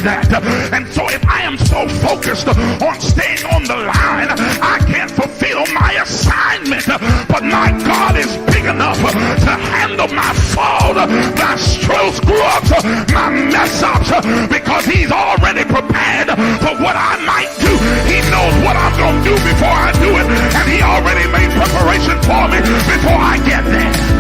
like that. And so if I am so focused on staying on the line, I can't fulfill my assignment. But my God is big enough to handle my fault, my strokes, grubs, my mess ups, because he's already prepared for what I might do. He knows what I'm going to do before I do it, and he already made preparation for me before I get there.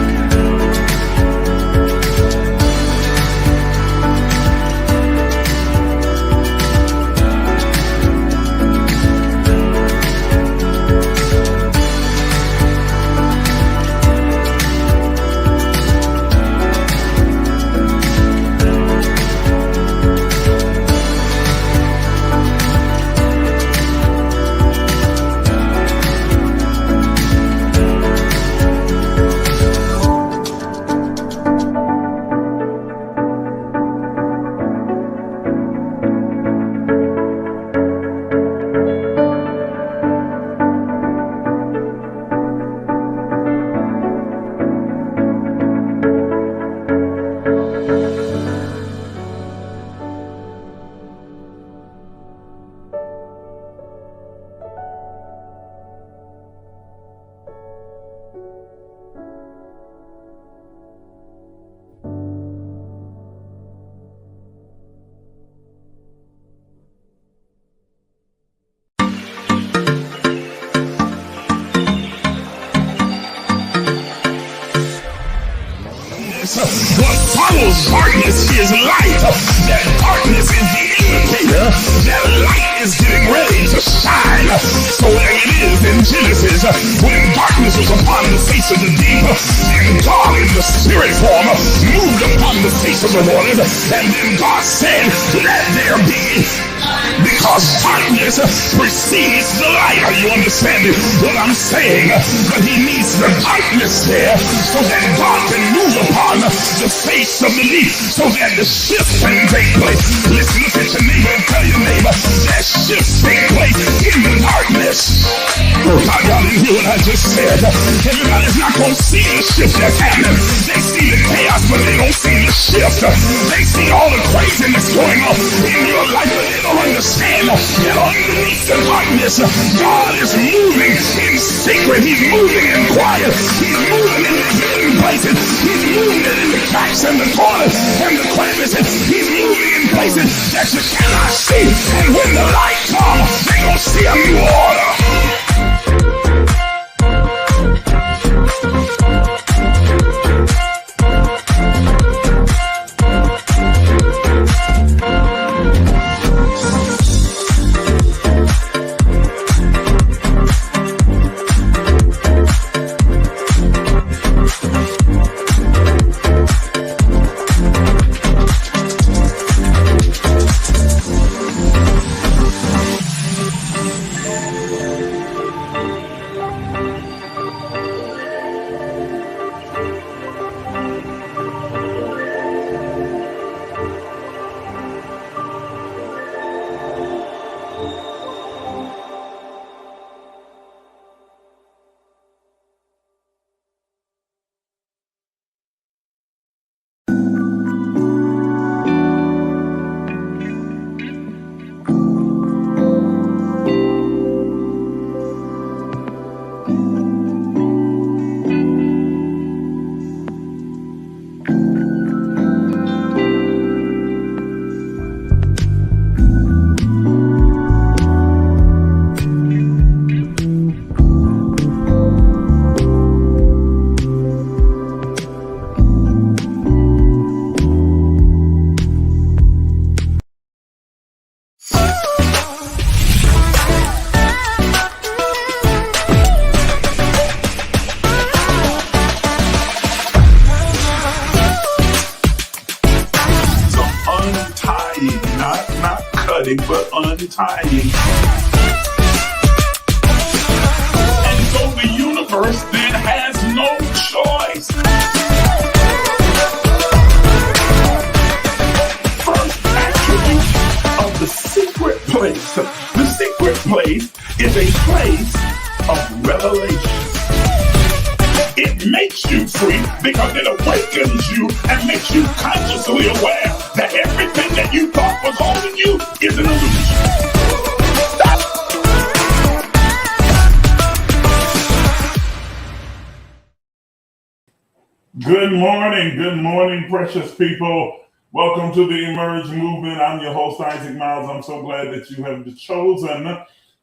What follows darkness is light. That darkness is the indicator that light is getting ready to shine. So there it is in Genesis, when darkness was upon the face of the deep, and God in the spirit form moved upon the face of the waters, and then God said, let there be. Because darkness precedes the light. Are you understanding what I'm saying? But he needs the darkness there so that God can move upon the face of the deep, so that the shift can take place. Listen, look at your neighbor and tell your neighbor that shift take place in the darkness. Oh God, y'all didn't hear what I just said. Everybody's not going to see the shift that's happening. They see the chaos, but they don't see the shift. They see all the craziness going on in your life, but they don't understand that underneath the darkness, God is moving in secret. He's moving in quiet. He's moving in the hidden places. He's moving in the cracks and the corners and the crevices. He's moving in places that you cannot see. And when the light comes, they're going to see a new order. But untying. And so the universe then has no choice. First attribute of the secret place. The secret place is a place of revelation. It makes you free because it awakens you and makes you consciously aware that everything that you thought was holding you is an illusion. Good morning, precious people. Welcome to the Emerge movement. I'm your host, Isaac Miles. I'm so glad that you have chosen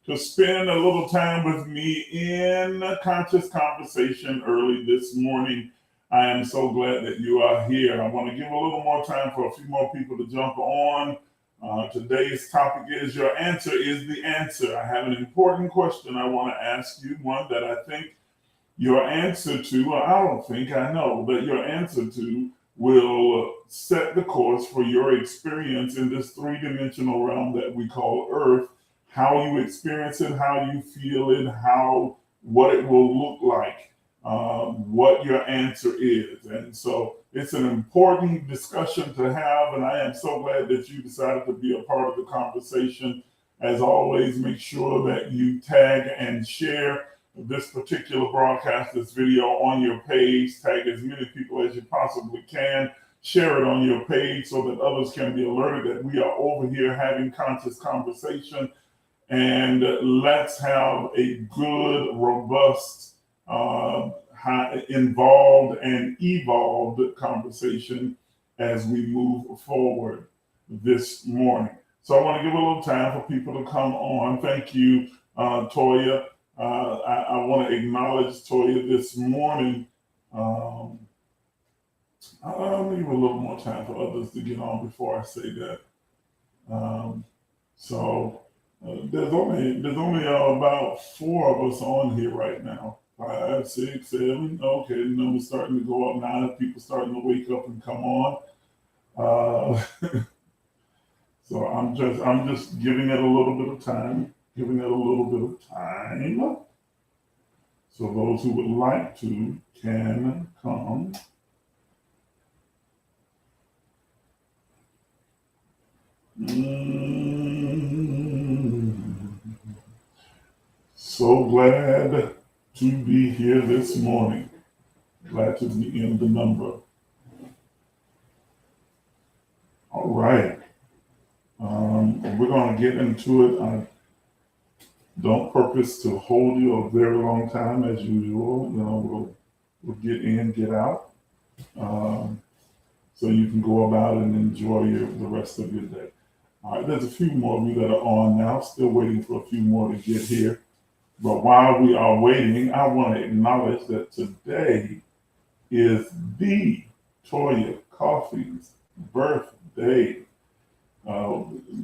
to spend a little time with me in conscious conversation early this morning. I am so glad that you are here. I want to give a little more time for a few more people to jump on. Today's topic is your answer is the answer. I have an important question I want to ask you, one that I think your answer to, or I don't think, I know, but your answer to will set the course for your experience in this three-dimensional realm that we call Earth, how you experience it, how you feel it, what it will look like, what your answer is. And so it's an important discussion to have, and I am so glad that you decided to be a part of the conversation. As always, make sure that you tag and share this particular broadcast, this video on your page. Tag as many people as you possibly can. Share it on your page so that others can be alerted that we are over here having conscious conversation. And let's have a good, robust, involved and evolved conversation as we move forward this morning. So I want to give a little time for people to come on. Thank you, Toya. I want to acknowledge Toya this morning. I'll leave a little more time for others to get on before I say that. There's only about four of us on here right now. 5, 6, 7. Okay, the number's starting to go up now. People starting to wake up and come on. So I'm just giving it a little bit of time. So those who would like to can come. So glad to be here this morning. Glad to be in the number. All right. We're going to get into it. I don't purpose to hold you a very long time as usual. We'll get in, get out. So you can go about and enjoy the rest of your day. All right, there's a few more of you that are on now. Still waiting for a few more to get here. But while we are waiting, I want to acknowledge that today is the Toya Coffee's birthday.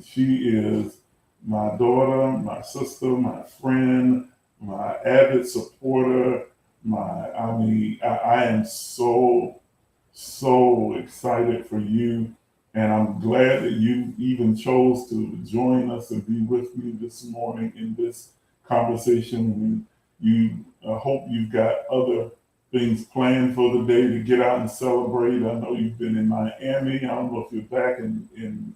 She is my daughter, my sister, my friend, my avid supporter. I am so excited for you. And I'm glad that you even chose to join us and be with me this morning in this conversation. I hope you've got other things planned for the day to get out and celebrate. I know you've been in Miami. I don't know if you're back in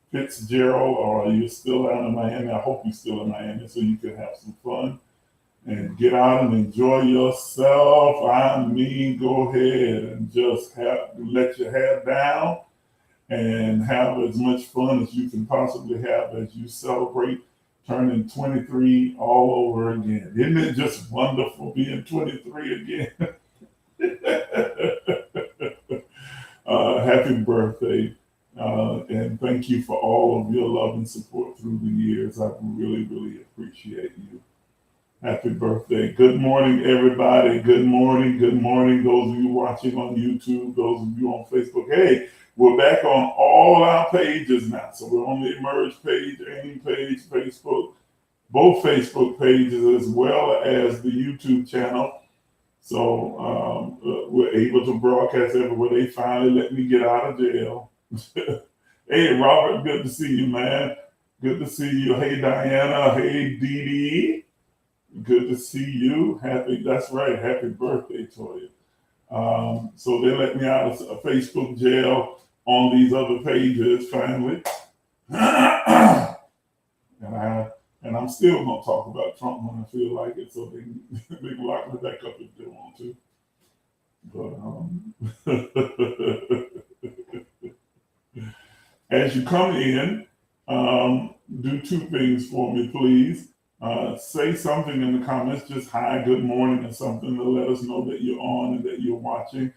Fitzgerald or you're still out in Miami. I hope you're still in Miami so you can have some fun and get out and enjoy yourself. Go ahead and just let your hair down and have as much fun as you can possibly have as you celebrate turning 23 all over again. Isn't it just wonderful being 23 again? Happy birthday. And thank you for all of your love and support through the years. I really, really appreciate you. Happy birthday. Good morning, everybody. Good morning. Those of you watching on YouTube, those of you on Facebook. Hey, we're back on all our pages now. So we're on the Emerge page, AIM page, Facebook, both Facebook pages, as well as the YouTube channel. So we're able to broadcast everywhere. They finally let me get out of jail. Hey, Robert, good to see you, man. Good to see you. Hey, Diana. Hey, Dee Dee. Good to see you. That's right. Happy birthday, Toya. So they let me out of Facebook jail on these other pages finally. And I'm still gonna talk about Trump when I feel like it, so they can lock me back up if they want to. But As you come in, do two things for me, please. Say something in the comments, just hi, good morning, or something to let us know that you're on and that you're watching.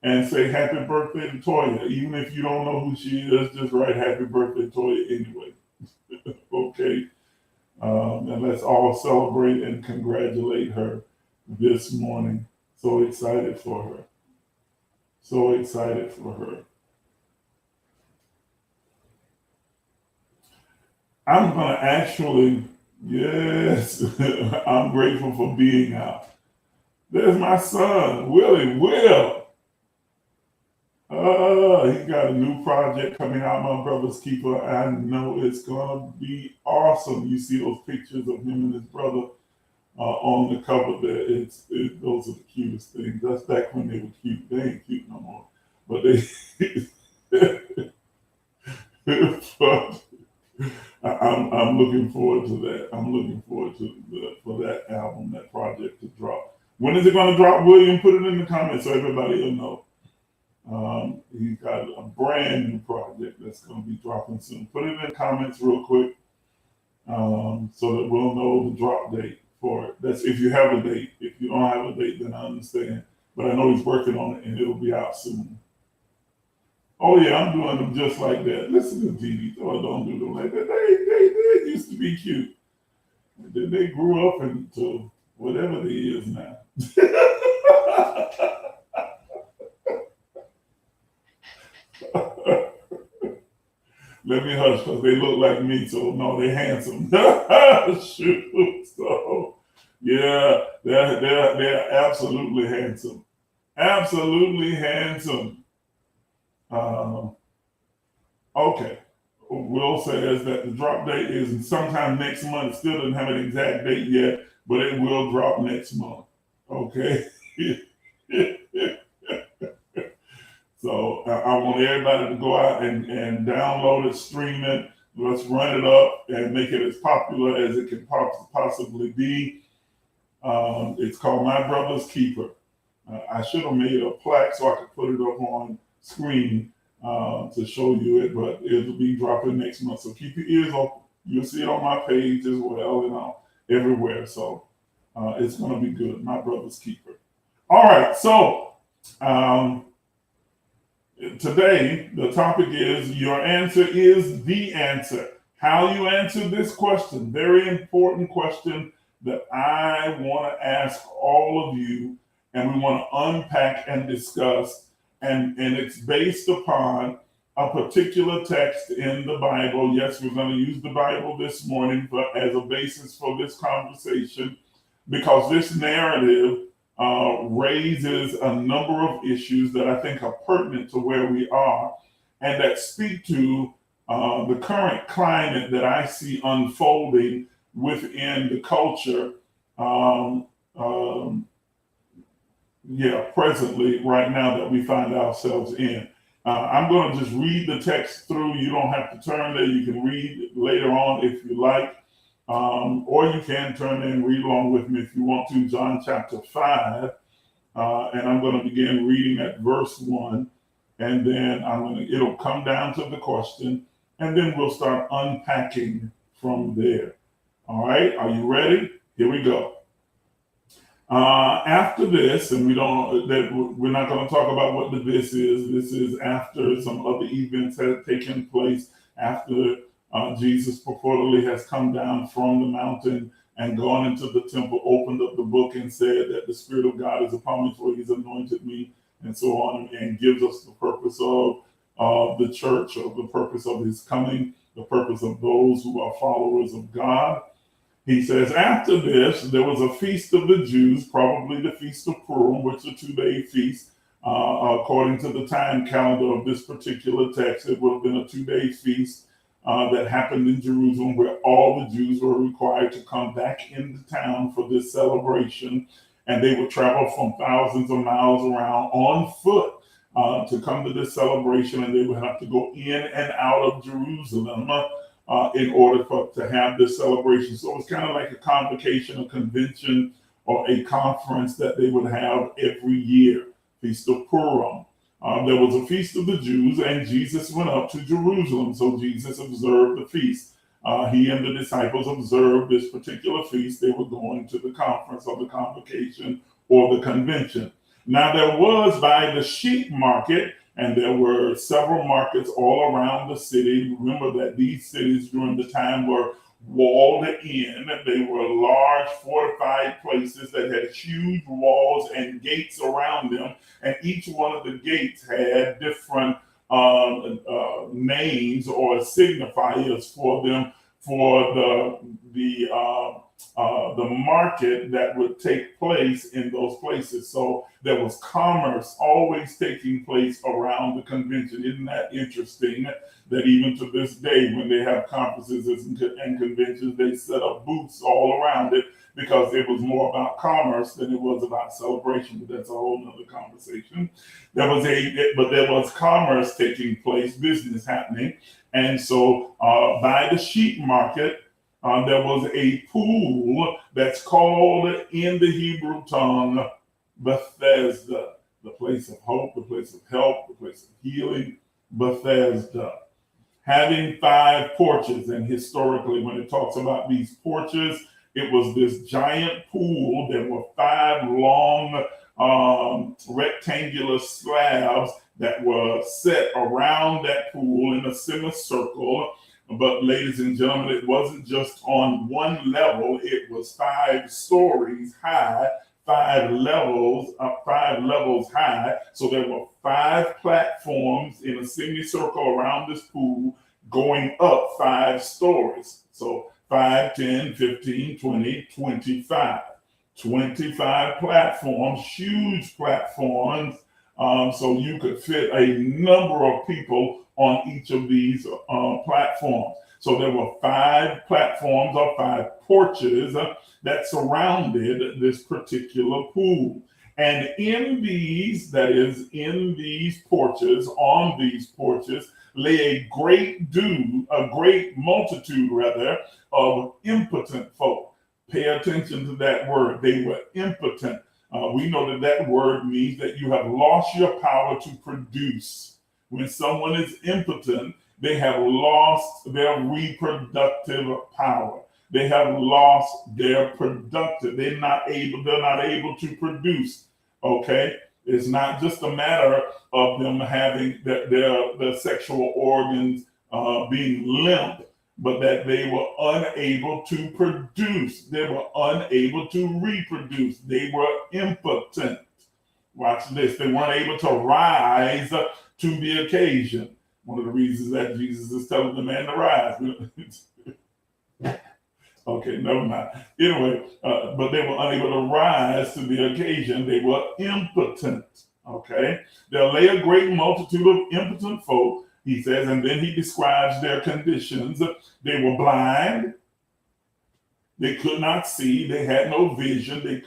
And say happy birthday to Toya. Even if you don't know who she is, just write happy birthday, Toya, anyway. Okay. And let's all celebrate and congratulate her this morning. So excited for her. So excited for her. I'm going to actually, yes, I'm grateful for being out. There's my son, Willie Will. He got a new project coming out, my brother's keeper. I know it's gonna be awesome. You see those pictures of him and his brother on the cover there. Those are the cutest things. That's back when they were cute. They ain't cute no more. But but I'm looking forward to that. I'm looking forward to for that album, that project to drop. When is it gonna drop, William? Put it in the comments so everybody will know. He's got a brand new project that's going to be dropping soon. Put it in the comments real quick so that we'll know the drop date for it. That's if you have a date. If you don't have a date, then I understand. But I know he's working on it and it'll be out soon. Oh yeah, I'm doing them just like that. Listen to TV. Oh, don't do them like that. They used to be cute. Then they grew up into whatever they is now. Let me hush because they look like me, so no, they're handsome. Shoot. So yeah, they're absolutely handsome. Absolutely handsome. Okay. Will says that the drop date is sometime next month. Still doesn't have an exact date yet, but it will drop next month. Okay. So I want everybody to go out and download it, stream it. Let's run it up and make it as popular as it can possibly be. It's called My Brother's Keeper. I should have made a plaque so I could put it up on screen to show you it, but it'll be dropping next month. So keep your ears open. You'll see it on my page as well, everywhere. So it's going to be good. My Brother's Keeper. All right. So today, the topic is your answer is the answer. How you answer this question, very important question that I want to ask all of you, and we want to unpack and discuss. And it's based upon a particular text in the Bible. Yes, we're going to use the Bible this morning as a basis for this conversation because this narrative raises a number of issues that I think are pertinent to where we are and that speak to the current climate that I see unfolding within the culture presently, right now, that we find ourselves in. I'm going to just read the text through. You don't have to turn there. You can read later on if you like. Or you can turn in and read along with me if you want to, John chapter 5. And I'm going to begin reading at verse 1. And then it'll come down to the question. And then we'll start unpacking from there. All right, are you ready? Here we go. After this, and we're not going to talk about what the this is. This is after some other events have taken place, after Jesus purportedly has come down from the mountain and gone into the temple, opened up the book and said that the Spirit of God is upon me, for he's anointed me, and so on, and gives us the purpose of the church, of the purpose of his coming, the purpose of those who are followers of God. He says, after this, there was a feast of the Jews, probably the Feast of Purim, which is a 2-day feast. According to the time calendar of this particular text, it would have been a 2-day feast that happened in Jerusalem, where all the Jews were required to come back into town for this celebration. And they would travel from thousands of miles around on foot to come to this celebration. And they would have to go in and out of Jerusalem in order to have this celebration. So it's kind of like a convocation, a convention, or a conference that they would have every year, Feast of Purim. there was a feast of the Jews, and Jesus went up to Jerusalem. So Jesus observed the feast. He and the disciples observed this particular feast. They were going to the conference or the convocation or the convention. Now there was by the sheep market, and there were several markets all around the city. Remember that these cities during the time were walled in. They were large fortified places that had huge walls and gates around them. And each one of the gates had different names or signifiers for them for the market that would take place in those places. So there was commerce always taking place around the convention. Isn't that interesting that even to this day, when they have conferences and conventions, they set up booths all around it because it was more about commerce than it was about celebration. But that's a whole nother conversation. There was commerce taking place, business happening. And so by the sheep market, there was a pool that's called in the Hebrew tongue Bethesda, the place of hope, the place of help, the place of healing, Bethesda, having 5 porches. And historically, when it talks about these porches, it was this giant pool. There were 5 long rectangular slabs that were set around that pool in a semicircle. But ladies and gentlemen, it wasn't just on one level. It was 5 stories high, 5 levels high. So there were 5 platforms in a semicircle around this pool going up 5 stories. So 5, 10, 15, 20, 25. 25 platforms, huge platforms. So you could fit a number of people on each of these platforms. So there were 5 platforms or 5 porches that surrounded this particular pool. And in these, that is, in these porches, on these porches, lay a great multitude of impotent folk. Pay attention to that word. They were impotent. We know that word means that you have lost your power to produce. When someone is impotent, they have lost their reproductive power. They have lost their productive. They're not able to produce. Okay? It's not just a matter of them having their sexual organs being limp, but that they were unable to produce. They were unable to reproduce. They were impotent. Watch this. They weren't able to rise to the occasion. One of the reasons that Jesus is telling the man to rise. Okay, never mind. Anyway, but they were unable to rise to the occasion. They were impotent. Okay, there lay a great multitude of impotent folk, he says, and then he describes their conditions. They were blind. They could not see. They had no vision. They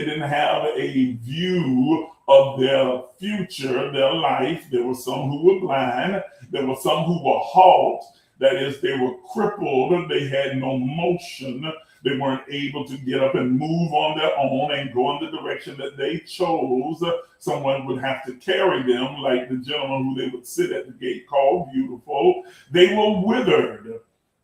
didn't have a view of their future, their life. There were some who were blind. There were some who were halt. That is, they were crippled. They had no motion. They weren't able to get up and move on their own and go in the direction that they chose. Someone would have to carry them, like the gentleman who they would sit at the gate called Beautiful. They were withered.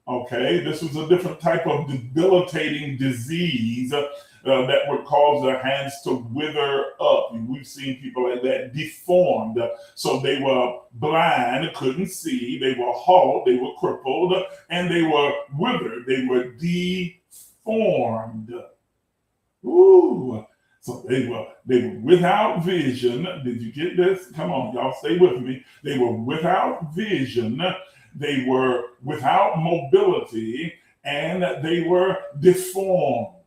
Okay, this was a different type of debilitating disease that would cause their hands to wither up. We've seen people like that, deformed. So they were blind, couldn't see, they were halt, they were crippled, and they were withered. They were deformed. Ooh. So they were without vision. Did you get this? Come on, y'all, stay with me. They were without vision. They were without mobility, and they were deformed.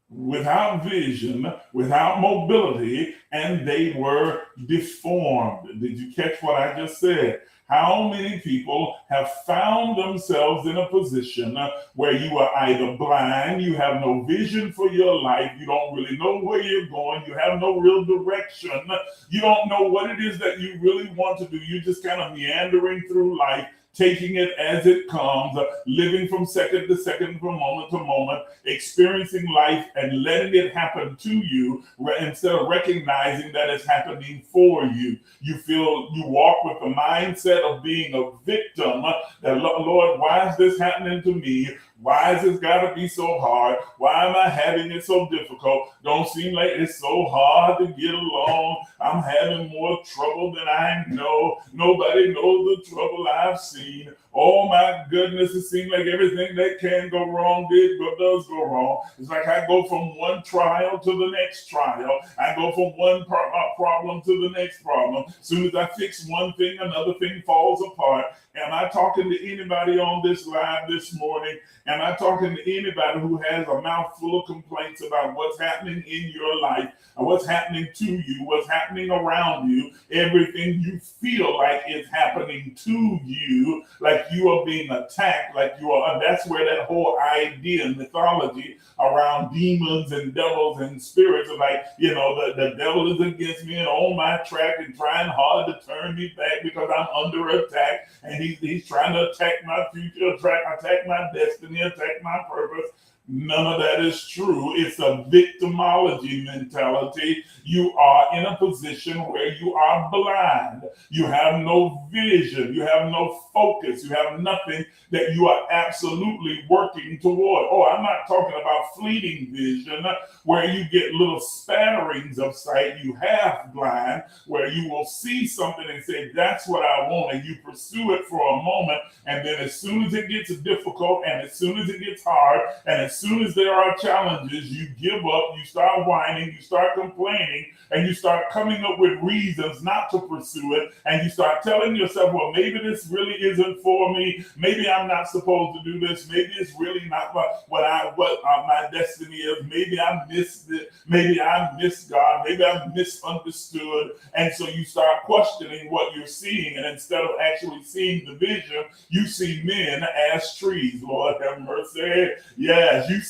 Without vision, without mobility, and they were deformed. Did you catch what I just said? How many people have found themselves in a position where you are either blind, you have no vision for your life, you don't really know where you're going, you have no real direction, you don't know what it is that you really want to do, you're just kind of meandering through life taking it as it comes, living from second to second, from moment to moment, experiencing life and letting it happen to you instead of recognizing that it's happening for you. You walk with the mindset of being a victim. That, Lord, why is this happening to me? Why has this got to be so hard? Why am I having it so difficult? Don't seem like it's so hard to get along. I'm having more trouble than I know. Nobody knows the trouble I've seen. Oh my goodness, it seems like everything that can go wrong does go wrong. It's like I go from one trial to the next trial. I go from one problem to the next problem. As soon as I fix one thing, another thing falls apart. Am I talking to anybody on this live this morning? Am I talking to anybody who has a mouthful of complaints about what's happening in your life, or what's happening to you, what's happening around you, everything you feel like is happening to you, like you are being attacked, like you are, and that's where that whole idea and mythology around demons and devils and spirits are like, the devil is against me and on my track and trying hard to turn me back because I'm under attack, and he's trying to attack my future, attack my destiny, attack my purpose. None of that is true. It's a victimology mentality. You are in a position where you are blind. You have no vision. You have no focus. You have nothing that you are absolutely working toward. Oh, I'm not talking about fleeting vision where you get little spatterings of sight. You have blind where you will see something and say, that's what I want. And you pursue it for a moment. And then as soon as it gets difficult and as soon as it gets hard and as soon as there are challenges, you give up, you start whining, you start complaining, and you start coming up with reasons not to pursue it, and you start telling yourself, well, maybe this really isn't for me, maybe I'm not supposed to do this, maybe it's really not what my destiny is, maybe I missed it, maybe I missed God, maybe I misunderstood, and so you start questioning what you're seeing, and instead of actually seeing the vision, you see men as trees. Lord have mercy. Yes, you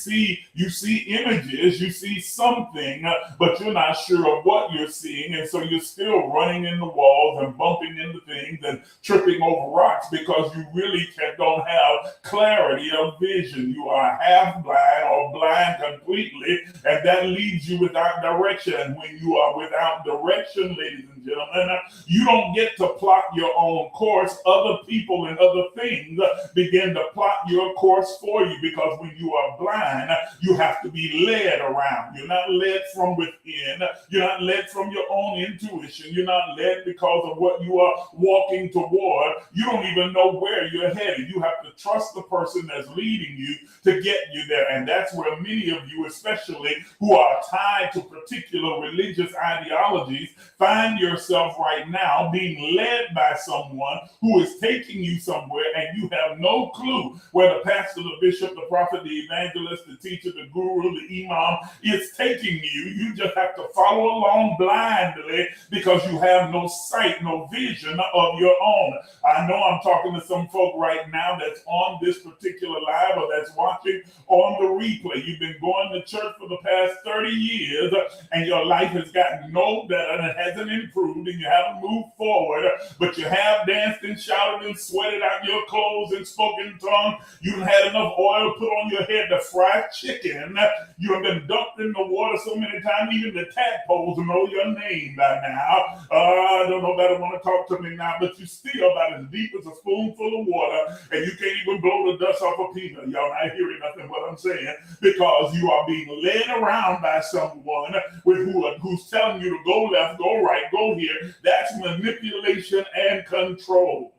see images, you see something, but you're not sure of what you're seeing, and so you're still running in the walls and bumping into things and tripping over rocks because you really don't have clarity of vision. You are half blind or blind completely, and that leaves you without direction. And when you are without direction, ladies and gentlemen, you don't get to plot your own course. Other people and other things begin to plot your course for you, because when you are blind, you have to be led around. You're not led from within. You're not led from your own intuition. You're not led because of what you are walking toward. You don't even know where you're headed. You have to trust the person that's leading you to get you there. And that's where many of you, especially who are tied to particular religious ideologies, find yourself right now being led by someone who is taking you somewhere, and you have no clue where the pastor, the bishop, the prophet, the evangelist, the teacher, the guru, the imam is taking you. You just have to follow along blindly because you have no sight, no vision of your own. I know I'm talking to some folk right now that's on this particular live or that's watching on the replay. You've been going to church for the past 30 years and your life has gotten no better and it hasn't improved and you haven't moved forward, but you have danced and shouted and sweated out your clothes and spoken in tongues. You haven't had enough oil put on your head to fry chicken. You have been dunked in the water so many times, even the tadpoles know your name by now. I don't know if I want to talk to me now, but you still about as deep as a spoonful of water, and you can't even blow the dust off a peanut. Y'all not hearing nothing what I'm saying, because you are being led around by someone who's telling you to go left, go right, go here. That's manipulation and control.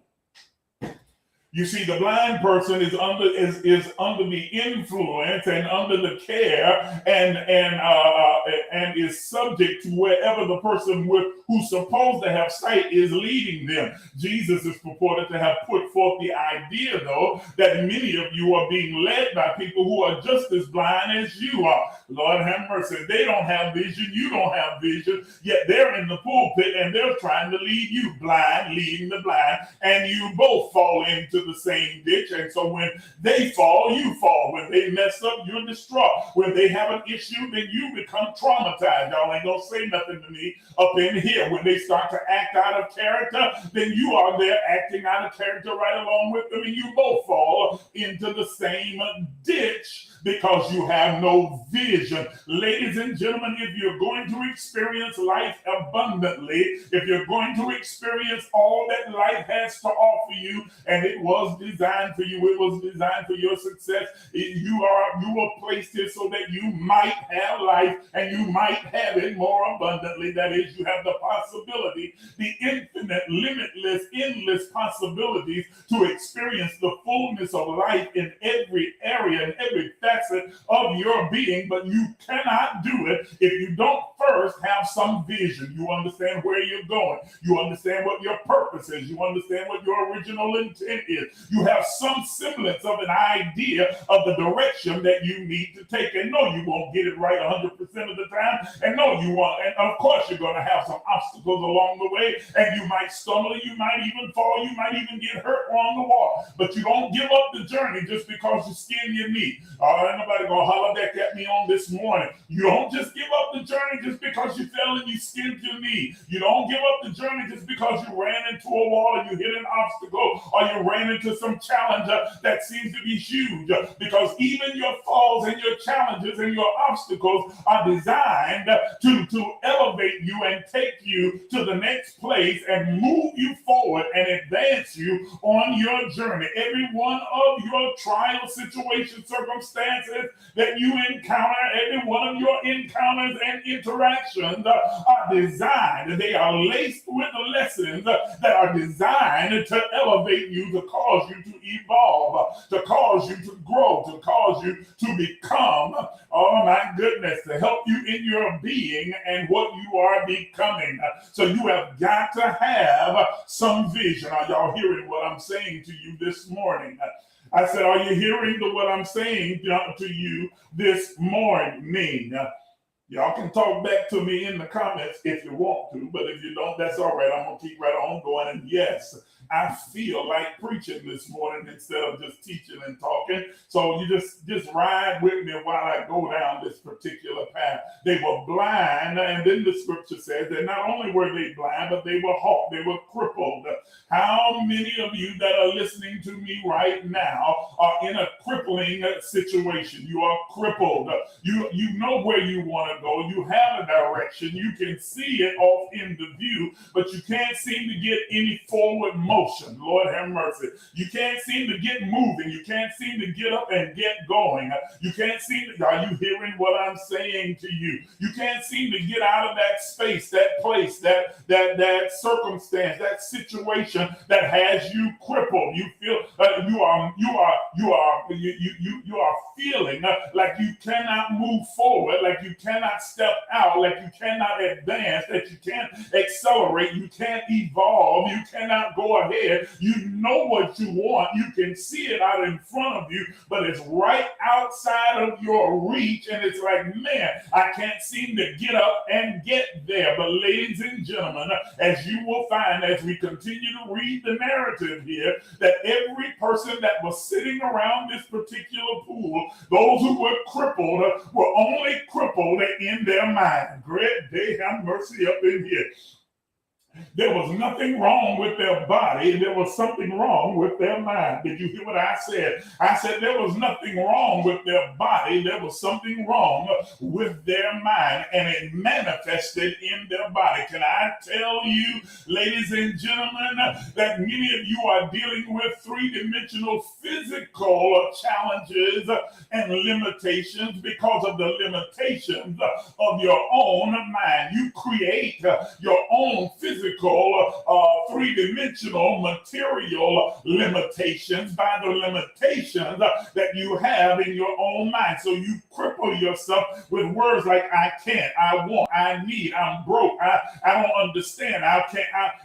You see, the blind person is under the influence and under the care and is subject to wherever the person who's supposed to have sight is leading them. Jesus is purported to have put forth the idea, though, that many of you are being led by people who are just as blind as you are. Lord have mercy. They don't have vision. You don't have vision. Yet they're in the pulpit and they're trying to lead you blind, leading the blind, and you both fall into the same ditch. And so when they fall, you fall. When they mess up, you're distraught. When they have an issue, then you become traumatized. Y'all ain't gonna say nothing to me up in here. When they start to act out of character, then you are there acting out of character right along with them, and you both fall into the same ditch because you have no vision. Ladies and gentlemen, if you're going to experience life abundantly, if you're going to experience all that life has to offer you, and it was designed for you, it was designed for your success, you were placed here so that you might have life and you might have it more abundantly. That is, you have the possibility, the infinite, limitless, endless possibilities to experience the fullness of life in every area and every facet of your being. But you cannot do it if you don't first have some vision. You understand where you're going. You understand what your purpose is. You understand what your original intent is. You have some semblance of an idea of the direction that you need to take. And no, you won't get it right 100% of the time. And no, you won't. And of course, you're going to have some obstacles along the way. And you might stumble. You might even fall. You might even get hurt on the wall. But you don't give up the journey just because you skin your knee. Ain't nobody going to holler back at me on this morning. You don't just give up the journey just because you fell and you skinned your knee. You don't give up the journey just because you ran into a wall and you hit an obstacle or you ran into some challenge that seems to be huge. Because even your falls and your challenges and your obstacles are designed to elevate you and take you to the next place and move you forward and advance you on your journey. Every one of your trial situations, circumstances that you encounter, every one of your encounters and interactions are designed. They are laced with lessons that are designed to elevate you, to cause you to evolve, to cause you to grow, to cause you to become, oh my goodness, to help you in your being and what you are becoming. So you have got to have some vision. Are y'all hearing what I'm saying to you this morning? I said, are you hearing what I'm saying to you this morning? Y'all can talk back to me in the comments if you want to, but if you don't, that's all right. I'm going to keep right on going. And yes, I feel like preaching this morning instead of just teaching and talking. So you just ride with me while I go down this particular path. They were blind, and then the scripture says that not only were they blind, but they were halt, they were crippled. How many of you that are listening to me right now are in a crippling situation? You are crippled. You know where you want to go. You have a direction. You can see it off in the view, but you can't seem to get any forward motion. Lord have mercy. You can't seem to get moving. You can't seem to get up and get going. You can't seem to, are you hearing what I'm saying to you? You can't seem to get out of that space, that place, that circumstance, that situation that has you crippled. You feel you are feeling like you cannot move forward, like you cannot step out, like you cannot advance, that you can't accelerate, you can't evolve, you cannot go ahead. You know what you want, you can see it out in front of you, but it's right outside of your reach, and it's like, man, I can't seem to get up and get there. But ladies and gentlemen, as you will find as we continue to read the narrative here, that every person that was sitting around this particular pool, those who were crippled, were only crippled in their mind. Great day, have mercy up in here. There was nothing wrong with their body. There was something wrong with their mind. Did you hear what I said? I said there was nothing wrong with their body. There was something wrong with their mind, and it manifested in their body. Can I tell you, ladies and gentlemen, that many of you are dealing with three-dimensional physical challenges and limitations because of the limitations of your own mind. You create your own physical physical, three-dimensional, material limitations by the limitations that you have in your own mind. So you cripple yourself with words like I can't, I won't, I need, I'm broke, I don't understand,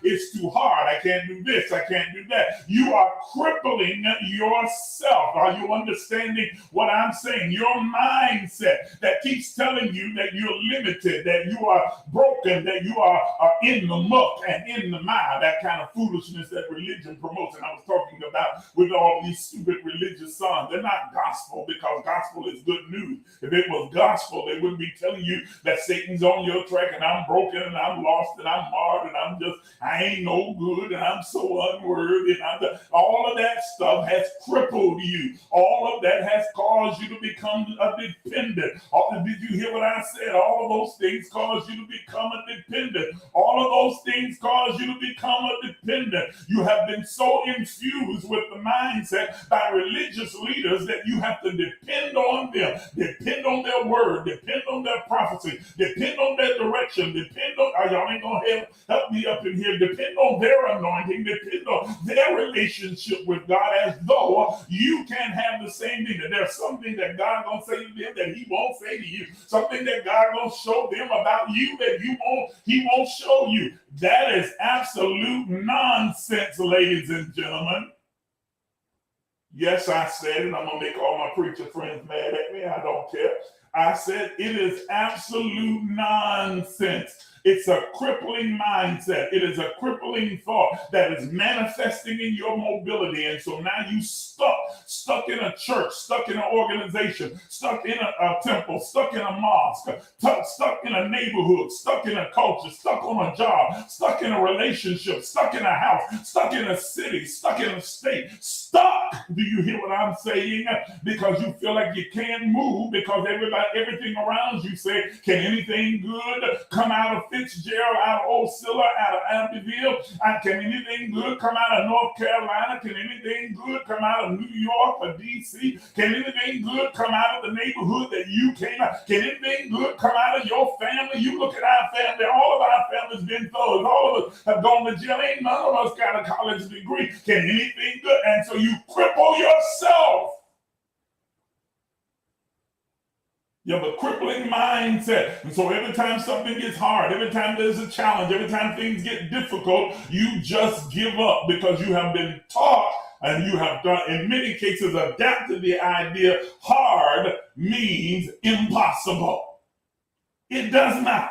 it's too hard, I can't do this, I can't do that. You are crippling yourself. Are you understanding what I'm saying? Your mindset that keeps telling you that you're limited, that you are broken, that you are in the muck and in the mire, that kind of foolishness that religion promotes. And I was talking about with all these stupid religious songs. They're not gospel, because gospel is good news. If it was gospel, they wouldn't be telling you that Satan's on your track and I'm broken and I'm lost and I'm marred and I ain't no good and I'm so unworthy. And all of that stuff has crippled you. All of that has caused you to become a dependent. Did you hear what I said? All of those things cause you to become a dependent. All of those things cause you to become a dependent. You have been so infused with the mindset by religious leaders that you have to depend on them, depend on their word, depend on their prophecy, depend on their direction, depend on, y'all ain't gonna help me up in here, depend on their anointing, depend on their relationship with God, as though you can't have the same thing. That there's something that God gonna say to them that he won't say to you, something that God gonna show them about you that he won't show you. That is absolute nonsense, ladies and gentlemen. Yes, I said it. I'm going to make all my preacher friends mad at me. I don't care. I said it is absolute nonsense. It's a crippling mindset. It is a crippling thought that is manifesting in your mobility. And so now you stuck in a church, stuck in an organization, stuck in a temple, stuck in a mosque, stuck in a neighborhood, stuck in a culture, stuck on a job, stuck in a relationship, stuck in a house, stuck in a city, stuck in a state, stuck. Do you hear what I'm saying? Because you feel like you can't move, because everything around you say, can anything good come out of Fitzgerald, out of Osceola, out of Abbeville? Can anything good come out of North Carolina? Can anything good come out of New York or DC? Can anything good come out of the neighborhood that you came out? Can anything good come out of your family? You look at our family, all of our families been thugs. All of us have gone to jail. Ain't none of us got a college degree. Can anything good? And so you cripple yourself. You have a crippling mindset. And so every time something gets hard, every time there's a challenge, every time things get difficult, you just give up, because you have been taught and you have done, in many cases, adapted the idea hard means impossible. It does not.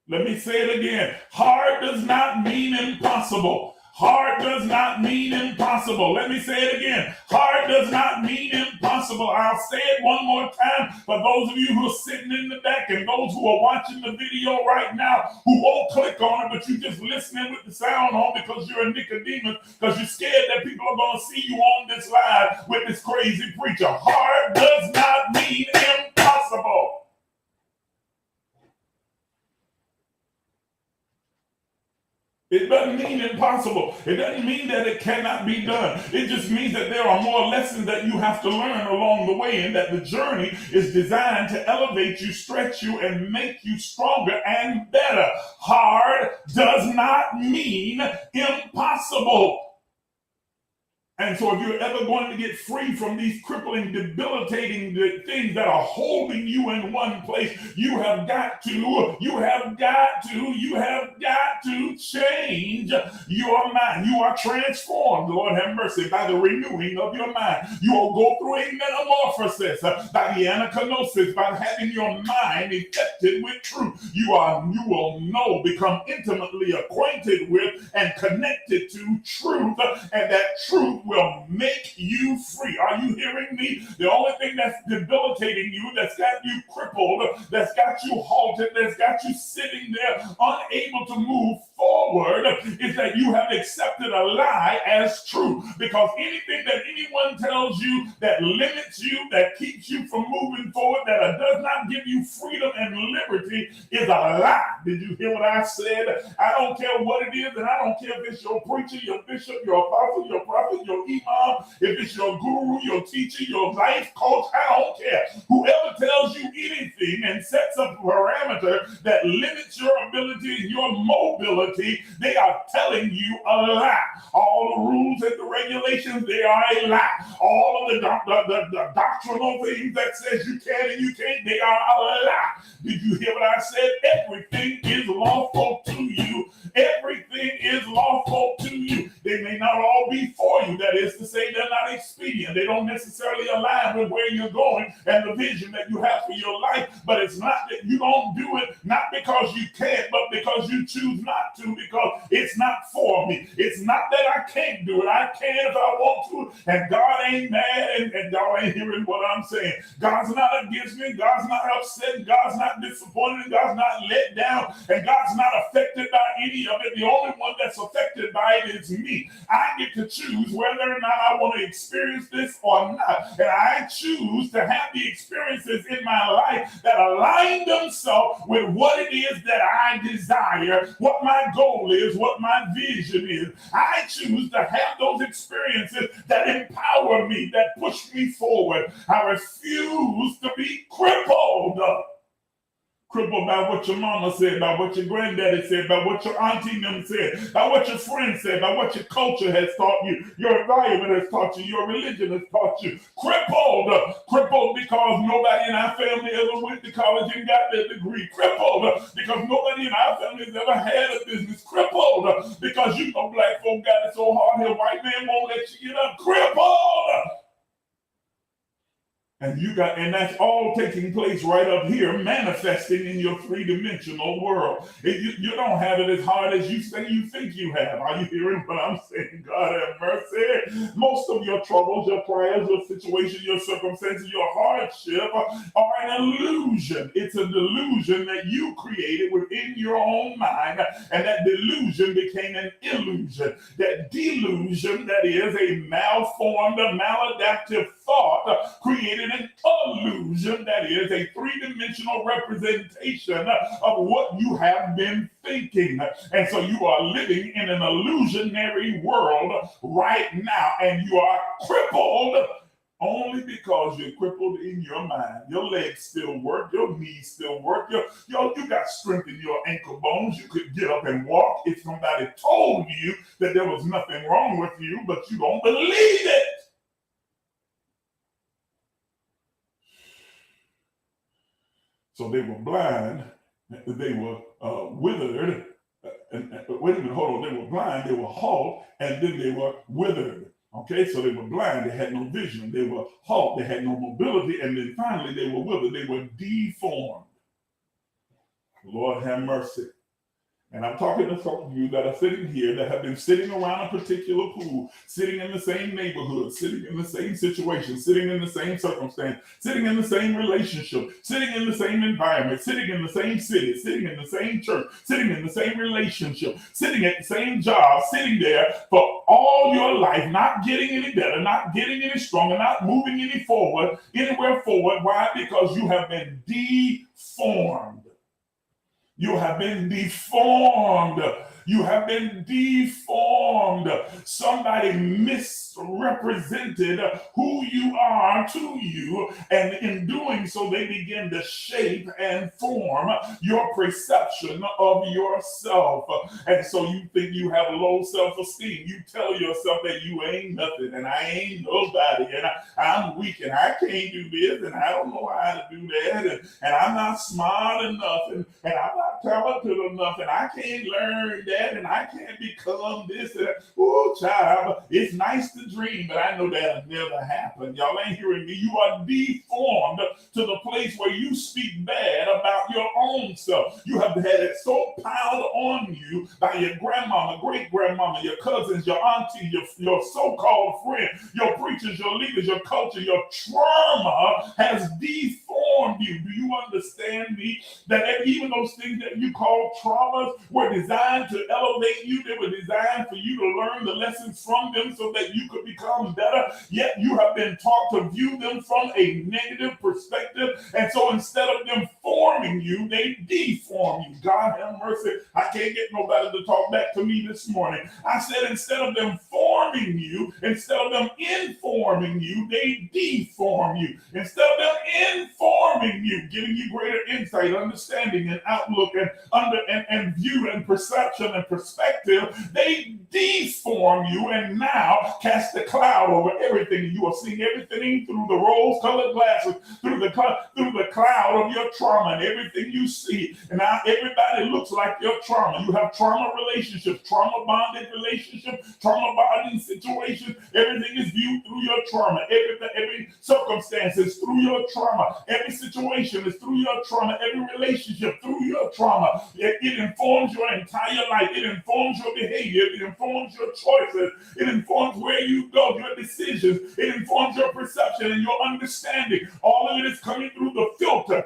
Let me say it again. Hard does not mean impossible. Hard does not mean impossible. Let me say it again. Hard does not mean impossible. I'll say it one more time for those of you who are sitting in the back and those who are watching the video right now who won't click on it, but you're just listening with the sound on because you're a Nicodemus, because you're scared that people are going to see you on this live with this crazy preacher. Hard does not mean impossible. It doesn't mean impossible. It doesn't mean that it cannot be done. It just means that there are more lessons that you have to learn along the way, and that the journey is designed to elevate you, stretch you, and make you stronger and better. Hard does not mean impossible. And so if you're ever going to get free from these crippling, debilitating things that are holding you in one place, you have got to change your mind. You are transformed, Lord have mercy, by the renewing of your mind. You will go through a metamorphosis by the anachronosis, by having your mind infected with truth. You will become intimately acquainted with and connected to truth, and that truth will make you free. Are you hearing me? The only thing that's debilitating you, that's got you crippled, that's got you halted, that's got you sitting there unable to move forward, is that you have accepted a lie as true. Because anything that anyone tells you that limits you, that keeps you from moving forward, that does not give you freedom and liberty, is a lie. Did you hear what I said? I don't care what it is, and I don't care if it's your preacher, your bishop, your apostle, your prophet, your imam, if it's your guru, your teacher, your life coach, I don't care. Whoever tells you anything and sets up a parameter that limits your ability and your mobility reality, they are telling you a lie. All the rules and the regulations, they are a lie. All of the doctrinal things that says you can and you can't, they are a lie. Did you hear what I said? Everything is lawful to you. Everything is lawful to you. They may not all be for you. That is to say, they're not expedient. They don't necessarily align with where you're going and the vision that you have for your life. But it's not that you don't do it, not because you can't, but because you choose not to, because it's not for me. It's not that I can't do it. I can if I want to. And God ain't mad, and y'all ain't hearing what I'm saying. God's not against me. God's not upset. God's not disappointed. God's not let down. And God's not affected by any of it. The only one that's affected by it is me. I get to choose whether or not I want to experience this or not. And I choose to have the experiences in my life that align themselves with what it is that I desire, what my goal is, what my vision is. I choose to have those experiences that empower me, that push me forward. I refuse to be crippled. Crippled by what your mama said, by what your granddaddy said, by what your auntie them said, by what your friends said, by what your culture has taught you, your environment has taught you, your religion has taught you. Crippled because nobody in our family ever went to college and got their degree. Crippled because nobody in our family has ever had a business. Crippled because you know black folk got it so hard here, white man won't let you get up. Crippled. And that's all taking place right up here, manifesting in your three-dimensional world. You don't have it as hard as you say you think you have. Are you hearing what I'm saying? God have mercy. Most of your troubles, your prayers, your situation, your circumstances, your hardship are an illusion. It's a delusion that you created within your own mind, and that delusion became an illusion. That delusion, that is a malformed, maladaptive thought, created an illusion, that is a three-dimensional representation of what you have been thinking. And so you are living in an illusionary world right now, and you are crippled only because you're crippled in your mind. Your legs still work, your knees still work, you got strength in your ankle bones. You could get up and walk if somebody told you that there was nothing wrong with you, but you don't believe it. So they were blind, they were withered, wait a minute, hold on, they were blind, they were halt, and then they were withered. Okay, so they were blind, they had no vision, they were halt, they had no mobility, and then finally they were withered, they were deformed. Lord have mercy. And I'm talking to some of you that are sitting here that have been sitting around a particular pool, sitting in the same neighborhood, sitting in the same situation, sitting in the same circumstance, sitting in the same relationship, sitting in the same environment, sitting in the same city, sitting in the same church, sitting in the same relationship, sitting at the same job, sitting there for all your life, not getting any better, not getting any stronger, not moving anywhere forward. Why? Because you have been deformed. You have been deformed. You have been deformed. Somebody misrepresented who you are to you, and in doing so, they begin to shape and form your perception of yourself. And so you think you have low self-esteem. You tell yourself that you ain't nothing, and I ain't nobody, and I'm weak, and I can't do this, and I don't know how to do that, and I'm not smart enough, and I'm not talented enough, and I can't learn that, and I can't become this. Oh, child, it's nice to dream, but I know that'll never happen. Y'all ain't hearing me. You are deformed to the place where you speak bad about your own self. You have had it so piled on you by your grandmama, great-grandmama, your cousins, your auntie, your so-called friend, your preachers, your leaders, your culture, your trauma has deformed you. Do you understand me? That even those things that you call traumas were designed to elevate you. They were designed for you to learn the lessons from them so that you could become better. Yet you have been taught to view them from a negative perspective. And so instead of them forming you, they deform you. God have mercy. I can't get nobody to talk back to me this morning. I said instead of them forming forming you, instead of them informing you, they deform you. Instead of them informing you, giving you greater insight, understanding, and outlook, and view and perception and perspective, they deform you and now cast a cloud over everything. You are seeing everything through the rose-colored glasses, through the cloud of your trauma, and everything you see. And now everybody looks like your trauma. You have trauma relationships, trauma bonded relationships, trauma bonding situations. Everything is viewed through your trauma. Every circumstance is through your trauma. Every situation is through your trauma. Every relationship through your trauma. It informs your entire life. It informs your behavior. It informs your choices. It informs where you go, your decisions. It informs your perception and your understanding. All of it is coming through the filter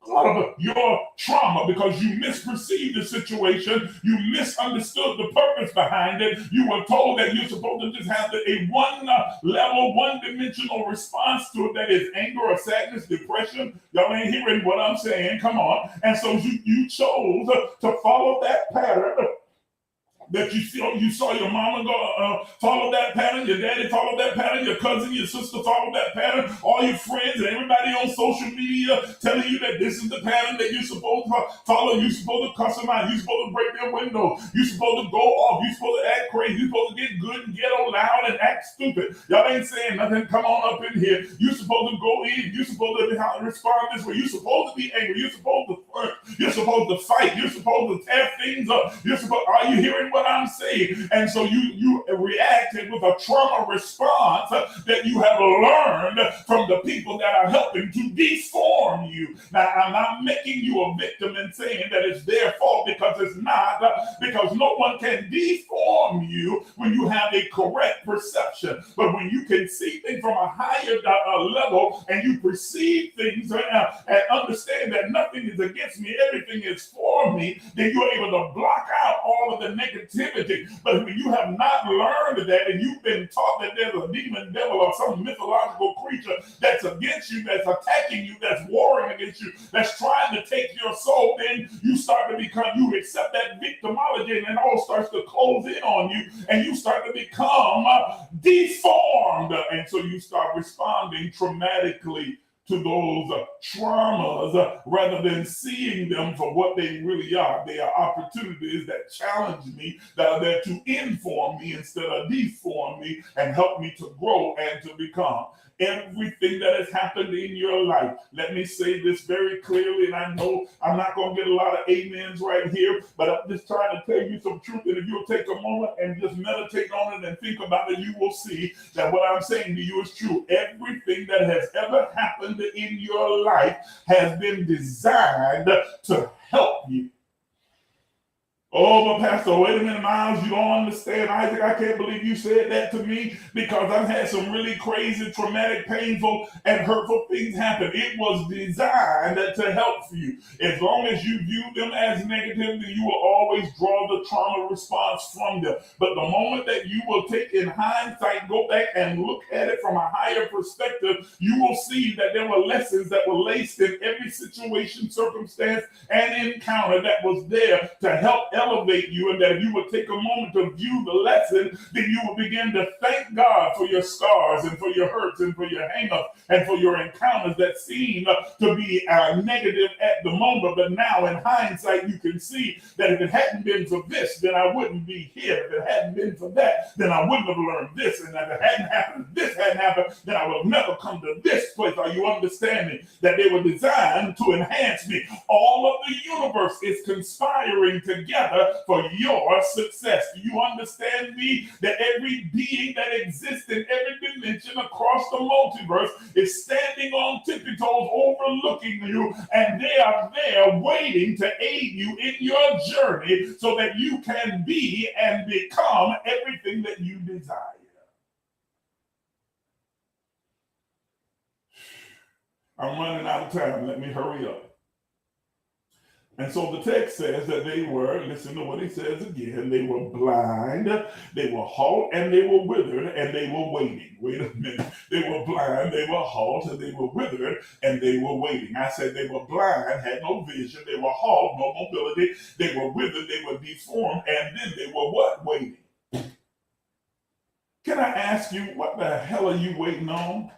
of your trauma, because you misperceived the situation, you misunderstood the purpose behind it. You were told that you're supposed to just have a one-dimensional response to it, that is anger or sadness, depression. Y'all ain't hearing what I'm saying. Come on. And so you chose to follow that pattern. That you saw your mama go follow that pattern, your daddy followed that pattern, your cousin, your sister followed that pattern, all your friends and everybody on social media telling you that this is the pattern that you're supposed to follow. You're supposed to cuss them out. You're supposed to break their window. You're supposed to go off. You're supposed to act crazy. You're supposed to get good and ghetto loud and act stupid. Y'all ain't saying nothing. Come on up in here. You're supposed to go in. You're supposed to respond this way. You're supposed to be angry. You're supposed to flirt. You're supposed to fight. You're supposed to tear things up. Are you hearing what I'm saying? And so you reacted with a trauma response that you have learned from the people that are helping to deform you. Now, I'm not making you a victim and saying that it's their fault, because it's not, because no one can deform you when you have a correct perception. But when you can see things from a higher level, and you perceive things and understand that nothing is against me, everything is for me, then you're able to block out all of the negativity. But when you have not learned that, and you've been taught that there's a demon, devil, or some mythological creature that's against you, that's attacking you, that's warring against you, that's trying to take your soul, then you accept that victimology, and it all starts to close in on you, and you start to become deformed. And so you start responding traumatically to those traumas, rather than seeing them for what they really are. They are opportunities that challenge me, that are there to inform me instead of deform me, and help me to grow and to become. Everything that has happened in your life, let me say this very clearly, and I know I'm not going to get a lot of amens right here, but I'm just trying to tell you some truth. And if you'll take a moment and just meditate on it and think about it, you will see that what I'm saying to you is true. Everything that has ever happened in your life has been designed to help you. Oh, but Pastor, wait a minute, Miles, you don't understand. Isaac, I can't believe you said that to me, because I've had some really crazy, traumatic, painful, and hurtful things happen. It was designed to help you. As long as you view them as negative, then you will always draw the trauma response from them. But the moment that you will take in hindsight, go back and look at it from a higher perspective, you will see that there were lessons that were laced in every situation, circumstance, and encounter that was there to help elevate you, and that if you would take a moment to view the lesson, then you will begin to thank God for your scars and for your hurts and for your hang-ups and for your encounters that seem to be negative at the moment. But now in hindsight, you can see that if it hadn't been for this, then I wouldn't be here. If it hadn't been for that, then I wouldn't have learned this. And if it hadn't happened, this hadn't happened, then I would have never come to this place. Are you understanding that they were designed to enhance me? All of the universe is conspiring together for your success. Do you understand me? That every being that exists in every dimension across the multiverse is standing on tippy toes overlooking you, and they are there waiting to aid you in your journey so that you can be and become everything that you desire. I'm running out of time. Let me hurry up. And so the text says that they were, listen to what he says again, they were blind, they were halt, and they were withered, and they were waiting. Wait a minute. They were blind, they were halt, and they were withered, and they were waiting. I said they were blind, had no vision, they were halt, no mobility, they were withered, they were deformed, and then they were what? Waiting. Can I ask you, what the hell are you waiting on?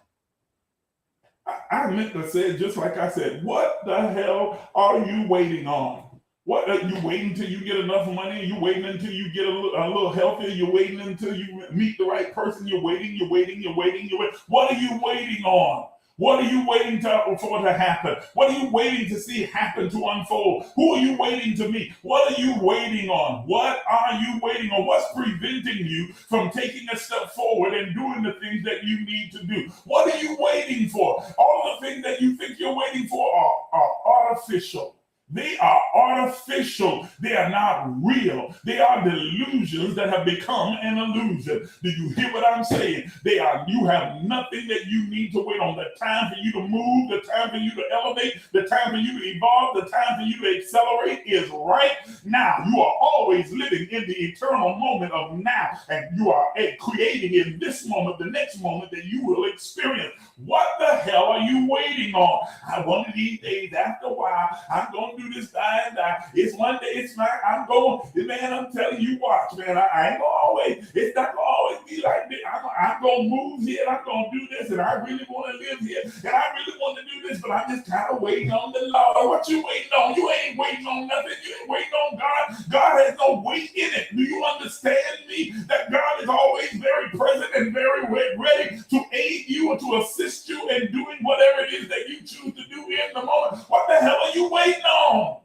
I meant to say it just like I said. What the hell are you waiting on? What are you waiting until you get enough money? You waiting until you get a little healthier? You're waiting until you meet the right person? You're waiting, you're waiting, you're waiting, you're waiting. What are you waiting on? What are you waiting for to happen? What are you waiting to see happen, to unfold? Who are you waiting to meet? What are you waiting on? What are you waiting on? What's preventing you from taking a step forward and doing the things that you need to do? What are you waiting for? All the things that you think you're waiting for are artificial. They are artificial. They are not real. They are delusions that have become an illusion. Do you hear what I'm saying? You have nothing that you need to wait on. The time for you to move, the time for you to elevate, the time for you to evolve, the time for you to accelerate is right now. You are always living in the eternal moment of now, and you are creating in this moment, the next moment that you will experience. What the hell are you waiting on? One of these days, after a while, I'm going to do this, die and die. It's one day, it's not. I'm going, man, I'm telling you, watch, man. I ain't going to always, it's not going to always be like this. I'm going to move here, and I'm going to do this, and I really want to live here, and I really want to do this, but I'm just kind of waiting on the Lord. What you waiting on? You ain't waiting on nothing. You ain't waiting on God. God has no weight in it. Do you understand me? That God is always very present and very ready to aid you or to assist you in doing whatever it is that you choose to do in the moment. What the hell are you waiting on?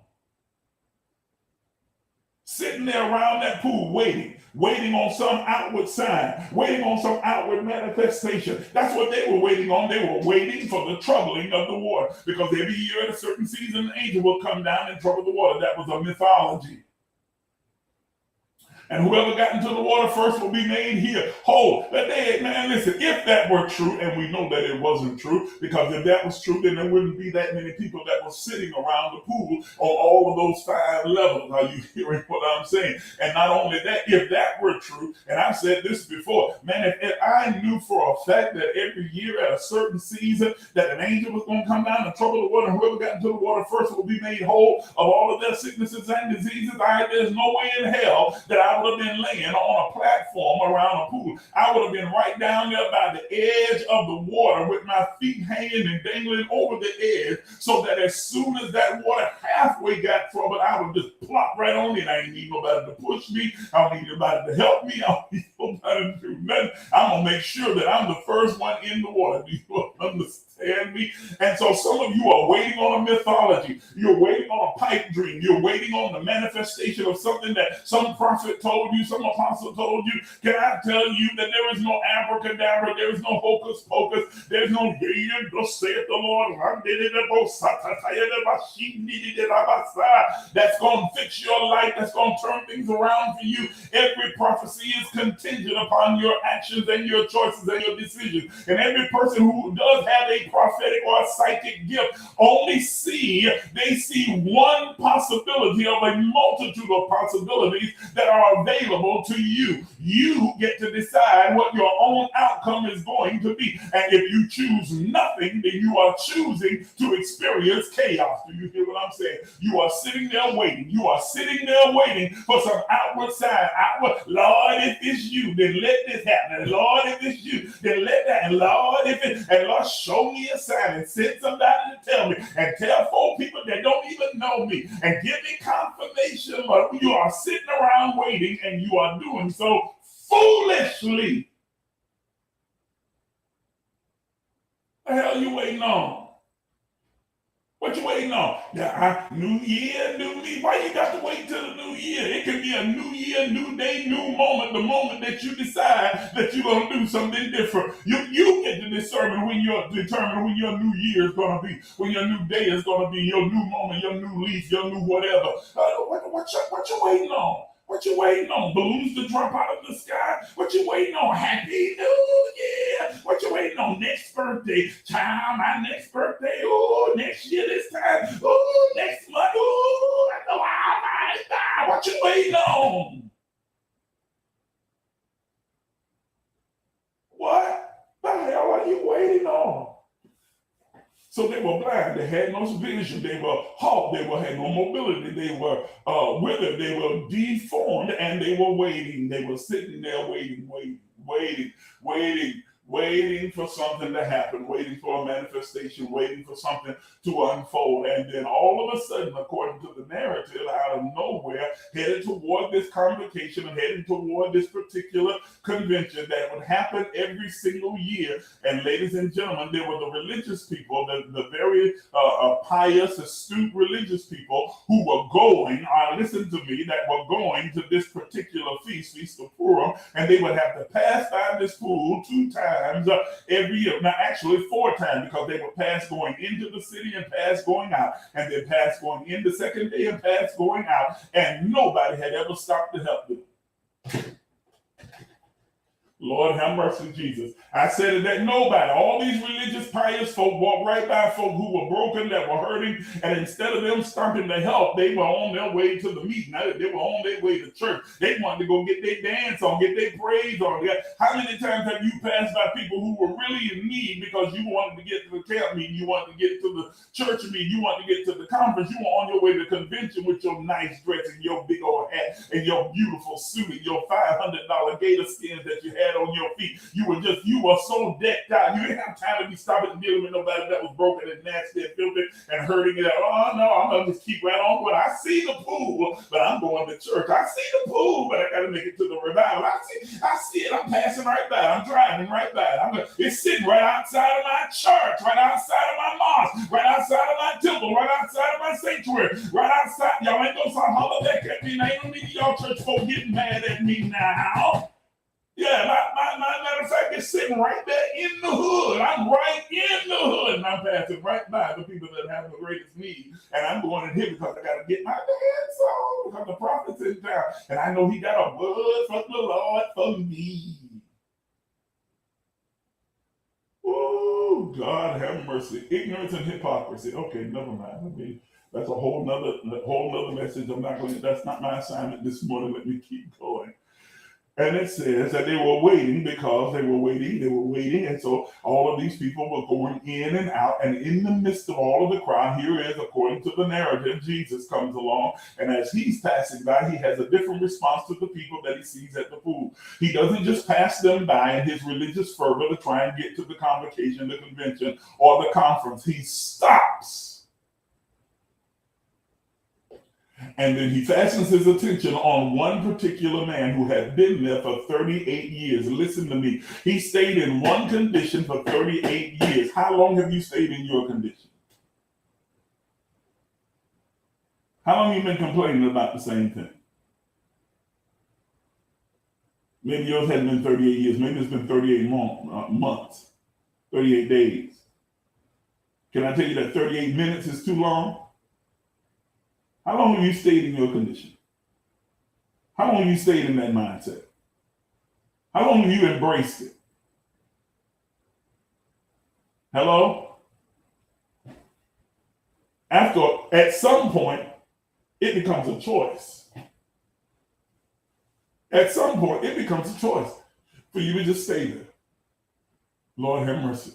Sitting there around that pool waiting on some outward sign, waiting on some outward manifestation. That's what they were waiting on. They were waiting for the troubling of the water, because every year at a certain season, an angel will come down and trouble the water. That was a mythology. And whoever got into the water first will be made here whole. But man, listen, if that were true, and we know that it wasn't true, because if that was true, then there wouldn't be that many people that were sitting around the pool on all of those 5 levels. Are you hearing what I'm saying? And not only that, if that were true, and I've said this before, man, if I knew for a fact that every year at a certain season that an angel was going to come down and trouble the water, and whoever got into the water first will be made whole of all of their sicknesses and diseases, there's no way in hell that I would have been laying on a platform around a pool. I would have been right down there by the edge of the water with my feet hanging and dangling over the edge, so that as soon as that water halfway got troubled, I would just plop right on it. I ain't need nobody to push me. I don't need nobody to help me. I don't need nobody to do nothing. I'm going to make sure that I'm the first one in the water. Do you understand me? And so some of you are waiting on a mythology. You're waiting on a pipe dream. You're waiting on the manifestation of something that some prophet told you, some apostle told you. Can I tell you that there is no abracadabra, there is no hocus pocus, there's no thus saith the Lord that's going to fix your life, that's going to turn things around for you. Every prophecy is contingent upon your actions and your choices and your decisions. And every person who does have a prophetic or a psychic gift they see one possibility of a multitude of possibilities that are available to you. You get to decide what your own outcome is going to be. And if you choose nothing, then you are choosing to experience chaos. Do you hear what I'm saying? You are sitting there waiting. You are sitting there waiting for some outward sign. Lord, if it's you, then let this happen. And Lord, if it's you, then let that. And Lord, Lord, show me a sign and send somebody to tell me, and tell 4 people that don't even know me, and give me confirmation. Lord, you are sitting around waiting, and you are doing so foolishly. What the hell are you waiting on? What you waiting on? New year, new me. Why you got to wait till the new year? It can be a new year, new day, new moment. The moment that you decide that you're going to do something different. You get to determine when your new year is going to be, when your new day is going to be, your new moment, your new leaf, your new whatever. What you waiting on? What you waiting on? Balloons to drop out of the sky? What you waiting on? Happy New Year? What you waiting on? Next birthday? Child, my next birthday? Oh, next year this time? Oh, next month? Oh, I know how. What you waiting on? What the hell are you waiting on? So they were blind. They had no vision. They were halt. They had no mobility. They were withered. They were deformed, and they were waiting. They were sitting there waiting. waiting, waiting, waiting for something to happen, waiting for a manifestation, waiting for something to unfold. And then all of a sudden, according to the narrative, out of nowhere, headed toward this convocation and heading toward this particular convention that would happen every single year. And ladies and gentlemen, there were the religious people, the very pious, astute religious people who were going, listen to me, that were going to this particular feast, Feast of Purim, and they would have to pass by this pool 2 times every year. Now, actually 4 times, because they would pass going into the city and pass going out, and then pass going in the second day and pass going out, and nobody had ever stopped to help them. Lord have mercy, Jesus. I said it that nobody, all these religious pious folk walked right by folk who were broken, that were hurting, and instead of them stopping to help, they were on their way to the meeting. They were on their way to church. They wanted to go get their dance on, get their praise on. How many times have you passed by people who were really in need because you wanted to get to the camp meeting, you wanted to get to the church meeting, you wanted to get to the conference, you were on your way to the convention with your nice dress and your big old hat and your beautiful suit and your $500 gator skins that you had on your feet. You were so decked out. You didn't have time to be stopping and dealing with nobody that was broken and nasty and filthy and hurting it out. Oh no, I'm gonna just keep right on going. I see the pool, but I'm going to church. I see the pool, but I gotta make it to the revival. I see it. I'm passing right by. I'm driving right by. It's sitting right outside of my church, right outside of my mosque, right outside of my temple, right outside of my sanctuary, right outside. Y'all ain't gonna start hollering back at me. Ain't gonna need y'all church folk getting mad at me now. Yeah, matter of fact, it's sitting right there in the hood. I'm right in the hood, and I'm passing right by the people that have the greatest need. And I'm going in here because I got to get my dance on, because the prophet's in town. And I know he got a word from the Lord for me. Oh, God have mercy. Ignorance and hypocrisy. Okay, never mind. That's a whole nother message. That's not my assignment this morning. Let me keep going. And it says that they were waiting because they were waiting. And so all of these people were going in and out. And in the midst of all of the crowd, here is, according to the narrative, Jesus comes along. And as he's passing by, he has a different response to the people that he sees at the pool. He doesn't just pass them by in his religious fervor to try and get to the convocation, the convention, or the conference. He stops. And then he fastens his attention on one particular man who had been there for 38 years. Listen to me. He stayed in one condition for 38 years. How long have you stayed in your condition? How long have you been complaining about the same thing? Maybe yours hasn't been 38 years. Maybe it's been 38 months, 38 days. Can I tell you that 38 minutes is too long? How long have you stayed in your condition? How long have you stayed in that mindset? How long have you embraced it? Hello? At some point, it becomes a choice. At some point, it becomes a choice for you to just stay there. Lord have mercy.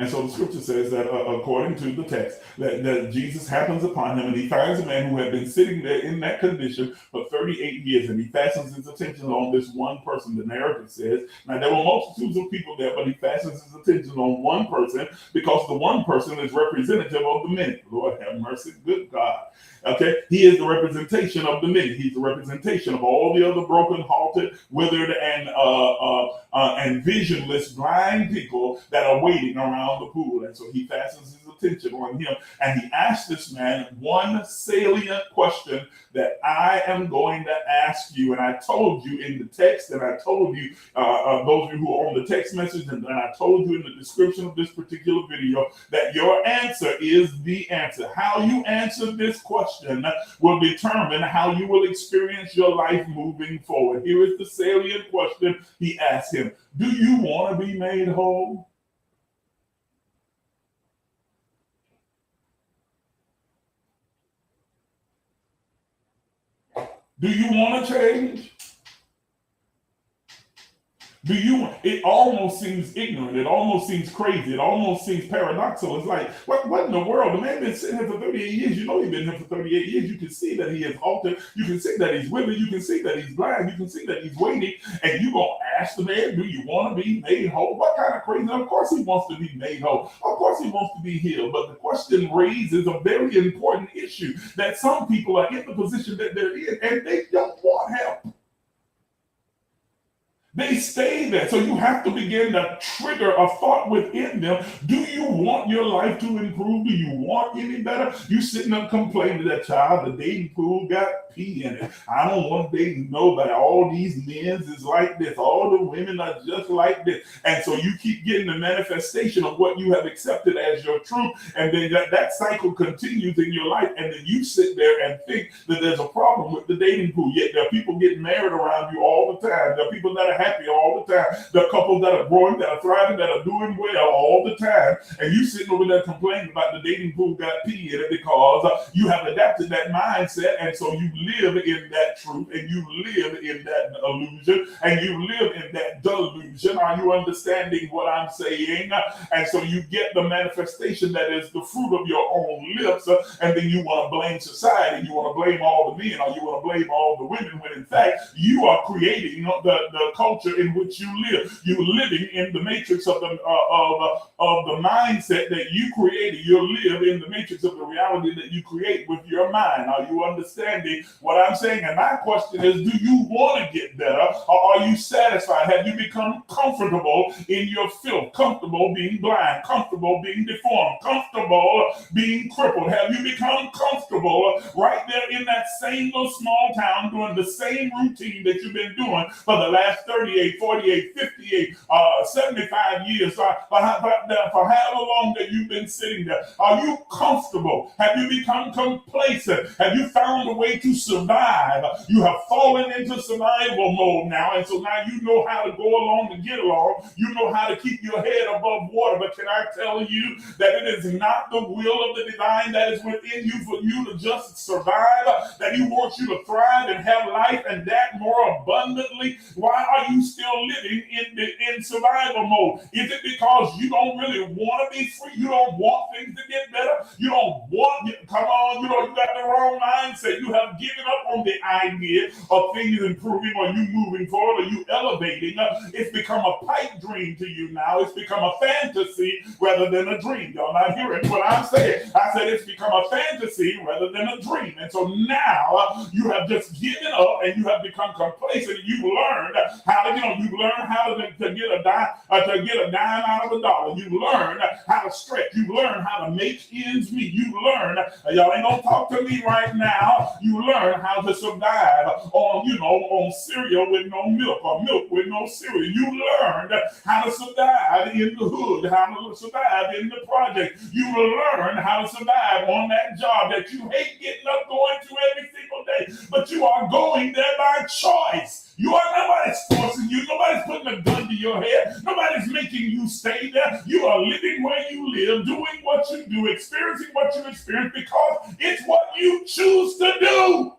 And so the scripture says that according to the text, that Jesus happens upon him and he finds a man who had been sitting there in that condition for 38 years, and he fastens his attention on this one person. The narrative says, now there were multitudes of people there, but he fastens his attention on one person because the one person is representative of the many. Lord have mercy, good God. Okay, he is the representation of the many. He's the representation of all the other broken, halted, withered, and visionless, blind people that are waiting around the pool. And so he fastens his attention on him, and he asks this man one salient question that I am going to ask you. And I told you in the text, and I told you, those of you who are on the text message, and I told you in the description of this particular video, that your answer is the answer. How you answer this question will determine how you will experience your life moving forward. Here is the salient question he asked him. Do you want to be made whole? Do you want to change? It almost seems ignorant. It almost seems crazy. It almost seems paradoxical. It's like, what in the world? The man been sitting here for 38 years. You know he's been here for 38 years. You can see that he has altered. You can see that he's withered. You can see that he's blind. You can see that he's waiting. And you going to ask the man, do you want to be made whole? What kind of crazy? Of course he wants to be made whole. Of course he wants to be healed. But the question raises a very important issue that some people are in the position that they're in and they don't want help. They stay there. So you have to begin to trigger a thought within them. Do you want your life to improve? Do you want any better? You sitting up complaining to that child, the dating pool got pee in it. I don't want to date nobody. All these men is like this. All the women are just like this. And so you keep getting the manifestation of what you have accepted as your truth. And then that cycle continues in your life. And then you sit there and think that there's a problem with the dating pool. Yet there are people getting married around you all the time. There are people that are happy all the time. There are couples that are growing, that are thriving, that are doing well all the time. And you sitting over there complaining about the dating pool got pee in it because you have adapted that mindset. And so you live in that truth and you live in that illusion and you live in that delusion. Are you understanding what I'm saying? And so you get the manifestation that is the fruit of your own lips. And then you want to blame society. You want to blame all the men or you want to blame all the women when in fact you are creating the culture in which you live. You're living in the matrix of the mindset that you created. You live in the matrix of the reality that you create with your mind. Are you understanding what I'm saying? And my question is, do you want to get better or are you satisfied? Have you become comfortable in your filth? Comfortable being blind? Comfortable being deformed? Comfortable being crippled? Have you become comfortable right there in that same little small town doing the same routine that you've been doing for the last 38, 48, 58, 75 years, for however long that you've been sitting there? Are you comfortable? Have you become complacent? Have you found a way to survive? You have fallen into survival mode now, and so now you know how to go along to get along. You know how to keep your head above water. But can I tell you that it is not the will of the divine that is within you for you to just survive, that he wants you to thrive and have life and that more abundantly? Why are you still living in survival mode? Is it because you don't really want to be free? You don't want things to get better? You don't want, come on, you got the wrong mindset. You have given up on the idea of things improving or you moving forward or you elevating. It's become a pipe dream to you now. It's become a fantasy rather than a dream. Y'all not hearing what I'm saying? I said it's become a fantasy rather than a dream. And so now you have just given up and you have become complacent. You've learned how to you've learned how to get a dime out of a dollar. You've learned how to stretch. You've learned how to make ends meet. You've learned, y'all ain't gonna talk to me right now. You learn how to survive on cereal with no milk or milk with no cereal. You learned how to survive in the hood, how to survive in the project. You learn how to survive on that job that you hate getting up going to every single day, but you are going there by choice. Nobody's forcing you. Nobody's putting a gun to your head. Nobody's making you stay there. You are living where you live, doing what you do, experiencing what you experience because it's what you choose to do.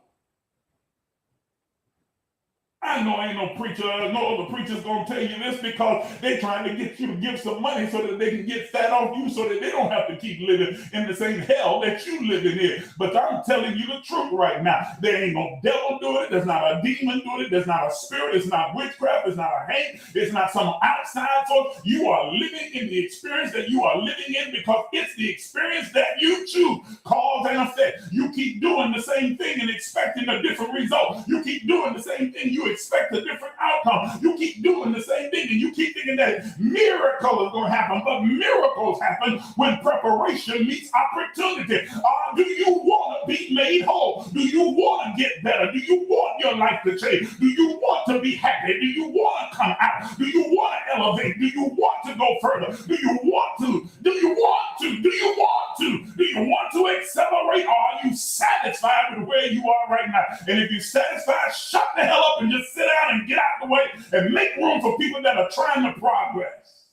I know ain't no preacher, no other preacher's gonna tell you this because they're trying to get you to give some money so that they can get fat off you so that they don't have to keep living in the same hell that you living in. But I'm telling you the truth right now. There ain't no devil doing it. There's not a demon doing it. There's not a spirit. It's not witchcraft. It's not a hate. It's not some outside source. You are living in the experience that you are living in because it's the experience that you choose. Cause and effect. You keep doing the same thing and expecting a different result. You keep doing the same thing. You expect a different outcome. You keep doing the same thing and you keep thinking that miracle is going to happen, but miracles happen when preparation meets opportunity. Do you want to be made whole? Do you want to get better? Do you want your life to change? Do you want to be happy? Do you want to come out? Do you want to elevate? Do you want to go further? Do you want to? Do you want to? Do you want to? Do you want to accelerate? Or are you satisfied with where you are right now? And if you're satisfied, shut the hell up and just sit down and get out the way and make room for people that are trying to progress.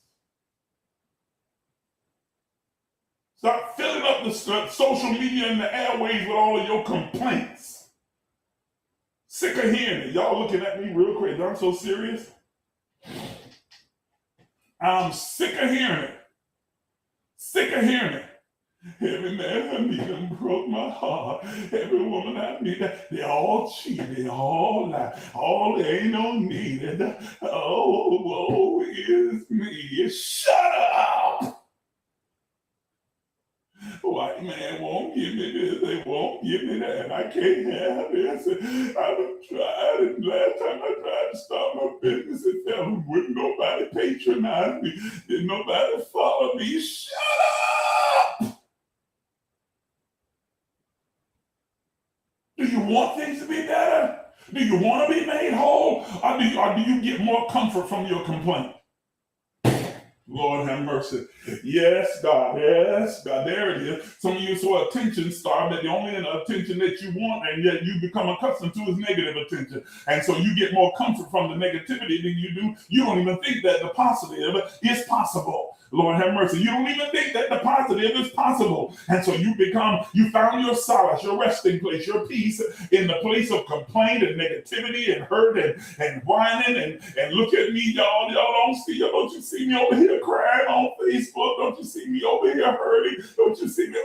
Start filling up the social media and the airways with all of your complaints. Sick of hearing it. Y'all looking at me real crazy. I'm so serious. I'm sick of hearing it. Sick of hearing it. Every man I meet them broke my heart. Every woman I meet, they all cheat, they all lie. All they ain't no needed. Oh, woe is me. Shut up! White man won't give me this, they won't give me that. I can't have this. I've tried, and last time I tried to start my business, it fell. Wouldn't nobody patronize me. Didn't nobody follow me. Shut up! Do you want things to be better? Do you want to be made whole? Or do you get more comfort from your complaint? Lord have mercy. Yes, God. Yes, God. There it is. Some of you so attention starved that the only attention that you want and yet you become accustomed to is negative attention. And so you get more comfort from the negativity than you do. You don't even think that the positive is possible. Lord have mercy. You don't even think that the positive is possible. And so you found your solace, your resting place, your peace in the place of complaint and negativity and hurt and whining and look at me, y'all. Don't you see me over here crying on Facebook? Don't you see me over here hurting? Don't you see me?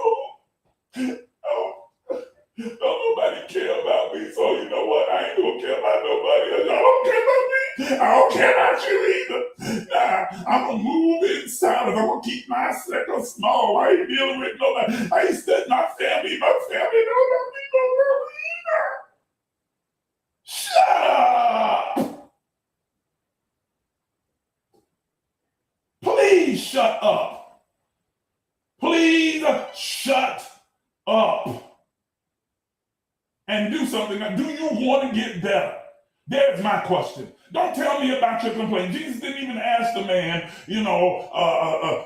Don't nobody care about me, so you know what? I ain't gonna care about nobody. Y'all don't care about me. I don't care about you either. Nah, I'm gonna move in silence. I'm gonna keep my circle small. I ain't dealing with nobody. I ain't studying my family. My family don't love me no either. Shut up! Please shut up. Please shut up. And do something. Do you want to get better? There's my question. Don't tell me about your complaint. Jesus didn't even ask the man,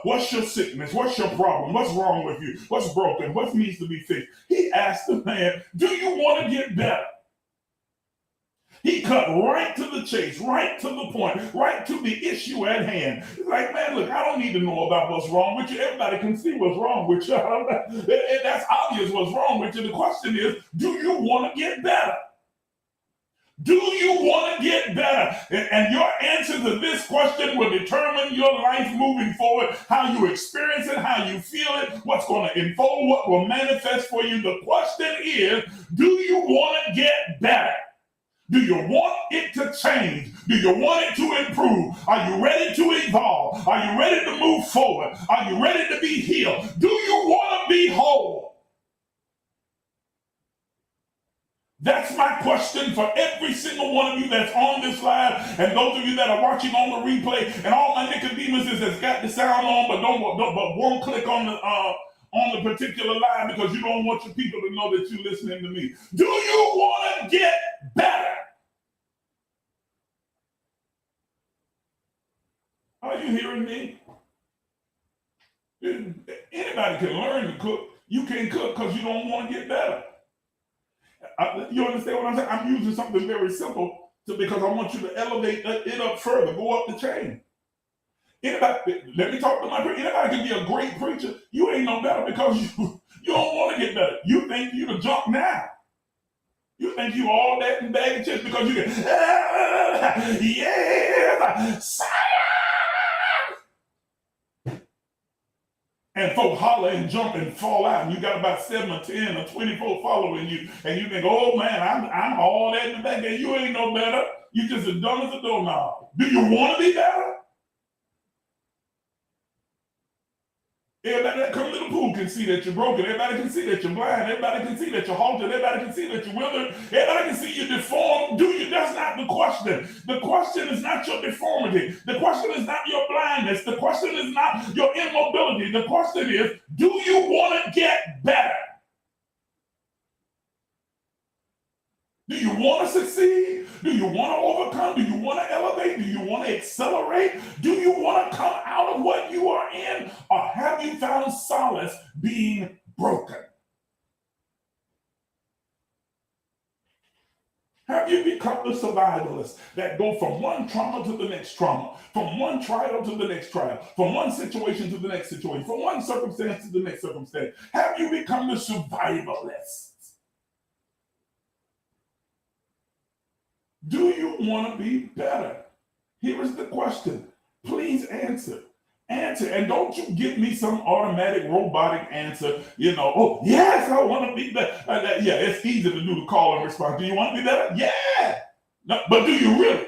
what's your sickness? What's your problem? What's wrong with you? What's broken? What needs to be fixed? He asked the man, do you want to get better? He cut right to the chase, right to the point, right to the issue at hand. It's like, man, look, I don't need to know about what's wrong with you. Everybody can see what's wrong with you. That's obvious what's wrong with you. The question is, do you want to get better? Do you want to get better? And your answer to this question will determine your life moving forward, how you experience it, how you feel it, what's going to unfold, what will manifest for you. The question is, do you want to get better? Do you want it to change? Do you want it to improve? Are you ready to evolve? Are you ready to move forward? Are you ready to be healed? Do you want to be whole? That's my question for every single one of you that's on this live, and those of you that are watching on the replay, and all my Nicodemuses that's got the sound on, but won't click on the particular live because you don't want your people to know that you're listening to me. Do you want to get better? Are you hearing me? Anybody can learn to cook. You can't cook because you don't want to get better. You understand what I'm saying? I'm using something very simple because I want you to elevate it up further, go up the chain. Anybody, let me talk to my preacher. Anybody can be a great preacher. You ain't no better because you don't want to get better. You think you the junk now. You think you all that in bag of chips because you can, yes, and folk holler and jump and fall out, and you got about 7 or 10 or 24 following you, and you think, oh man, I'm all that in the back, and you ain't no better. You just as dumb as a doorknob. Do you want to be better? Everybody that comes to the pool can see that you're broken. Everybody can see that you're blind. Everybody can see that you're halted. Everybody can see that you're withered. Everybody can see you're deformed. That's not the question. The question is not your deformity. The question is not your blindness. The question is not your immobility. The question is, do you want to get better? Do you want to succeed? Do you want to overcome? Do you want to elevate? Do you want to accelerate? Do you want to come out of what you are in? Or have you found solace being broken? Have you become the survivalist that go from one trauma to the next trauma, from one trial to the next trial, from one situation to the next situation, from one circumstance to the next circumstance? Have you become the survivalist? Do you want to be better? Here is the question. Please answer. Answer. And don't you give me some automatic robotic answer, oh, yes, I want to be better. Yeah, it's easy to do the call and response. Do you want to be better? Yeah. No, but do you really?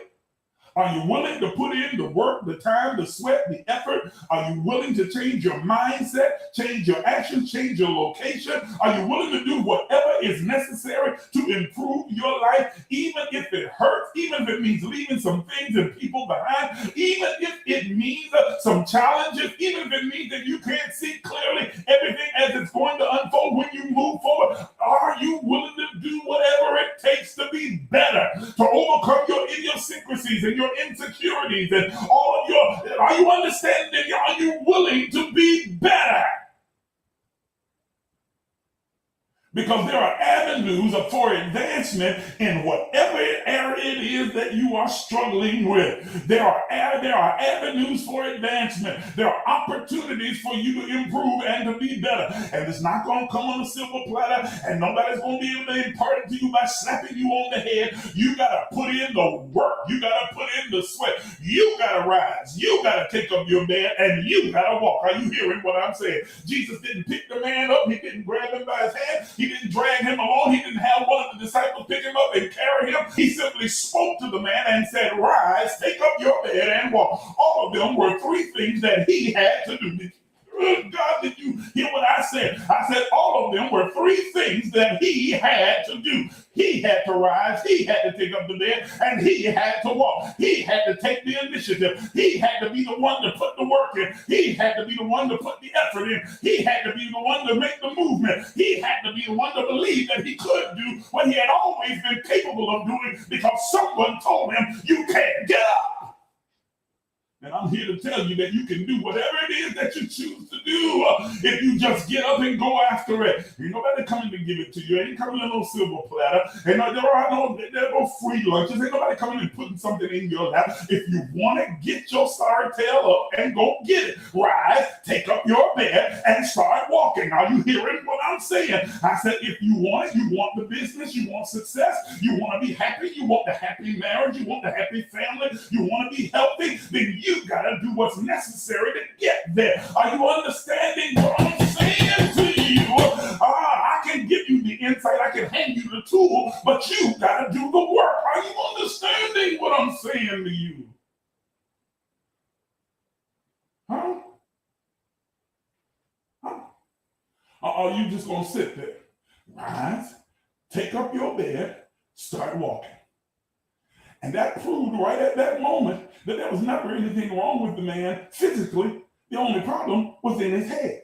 Are you willing to put in the work, the time, the sweat, the effort? Are you willing to change your mindset, change your actions, change your location? Are you willing to do whatever is necessary to improve your life, even if it hurts, even if it means leaving some things and people behind, even if it means some challenges, even if it means that you can't see clearly everything as it's going to unfold when you move forward? Are you willing to do whatever it takes to be better, to overcome your idiosyncrasies and your insecurities and all of your, are you understanding? Are you willing to be better? Because there are avenues for advancement in whatever area it is that you are struggling with. There are avenues for advancement. There are opportunities for you to improve and to be better. And it's not going to come on a silver platter, and nobody's going to be able to impart it to you by slapping you on the head. You got to put in the work. You got to put in the sweat. You got to rise. You got to take up your bed, and you got to walk. Are you hearing what I'm saying? Jesus didn't pick the man up. He didn't grab him by his hand. He didn't drag him along. He didn't have one of the disciples pick him up and carry him. He simply spoke to the man and said, rise, take up your bed and walk. All of them were three things that he had to do. God, did you hear what I said? I said all of them were three things that he had to do. He had to rise, he had to take up the bed, and he had to walk. He had to take the initiative. He had to be the one to put the work in. He had to be the one to put the effort in. He had to be the one to make the movement. He had to be the one to believe that he could do what he had always been capable of doing because someone told him, you can't get up. And I'm here to tell you that you can do whatever it is that you choose to do if you just get up and go after it. Ain't nobody coming to give it to you. Ain't coming in no silver platter. Ain't there are no free lunches. Ain't nobody coming and putting something in your lap. If you want it, get your sorry tail up and go get it. Rise, take up your bed, and start walking. Are you hearing what I'm saying? I said, if you want it, you want the business, you want success, you want to be happy, you want the happy marriage, you want the happy family, you want to be healthy, then you got to do what's necessary to get there. Are you understanding what I'm saying to you? I can give you the insight, I can hand you the tool, but you got to do the work. Are you understanding what I'm saying to you? Huh? Are you just going to sit there? Rise, take up your bed, start walking. And that proved right at that moment that there was never anything wrong with the man physically. The only problem was in his head.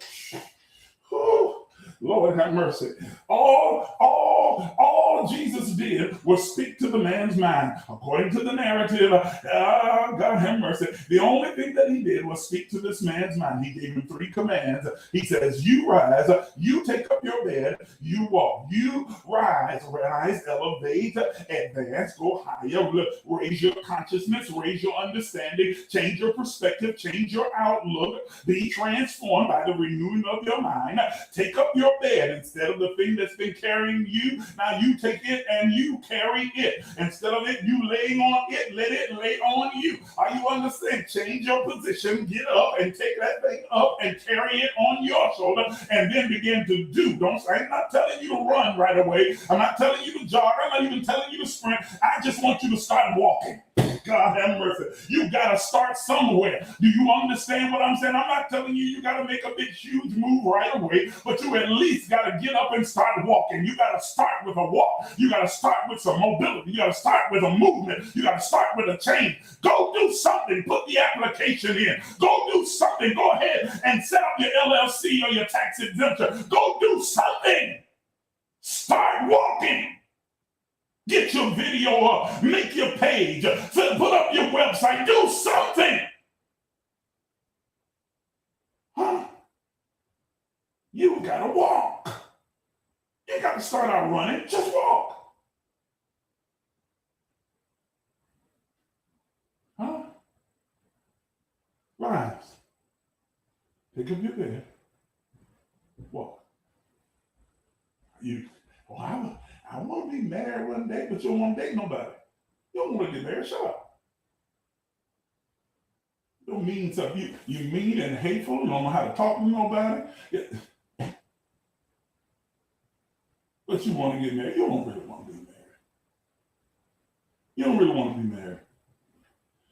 Whew. Lord have mercy. All Jesus did was speak to the man's mind. According to the narrative, God have mercy. The only thing that he did was speak to this man's mind. He gave him three commands. He says, you rise, you take up your bed, you walk. You rise, elevate, advance, go higher, raise your consciousness, raise your understanding, change your perspective, change your outlook, be transformed by the renewing of your mind. Take up your bed instead of the thing that's been carrying you. Now you take it and you carry it. Instead of it, you laying on it, let it lay on you. Are you understand? Change your position, get up and take that thing up and carry it on your shoulder and then begin to do. I'm not telling you to run right away. I'm not telling you to jog. I'm not even telling you to sprint. I just want you to start walking. God have mercy. You got to start somewhere. Do you understand what I'm saying? I'm not telling you got to make a big, huge move right away, but you at least got to get up and start walking. You got to start with a walk. You got to start with some mobility. You got to start with a movement. You got to start with a change. Go do something. Put the application in. Go do something. Go ahead and set up your LLC or your tax exemption. Go do something. Start walking. Get your video up, make your page, put up your website, do something. Huh? You gotta walk. You gotta start out running, just walk. Huh? Rise. Pick up your bed. Walk. I want to be married one day, but you don't want to date nobody. You don't want to get married. Shut up. Your mean stuff. You mean and hateful. You don't know how to talk to nobody. But you want to get married. You don't really want to be married. You don't really want to be married.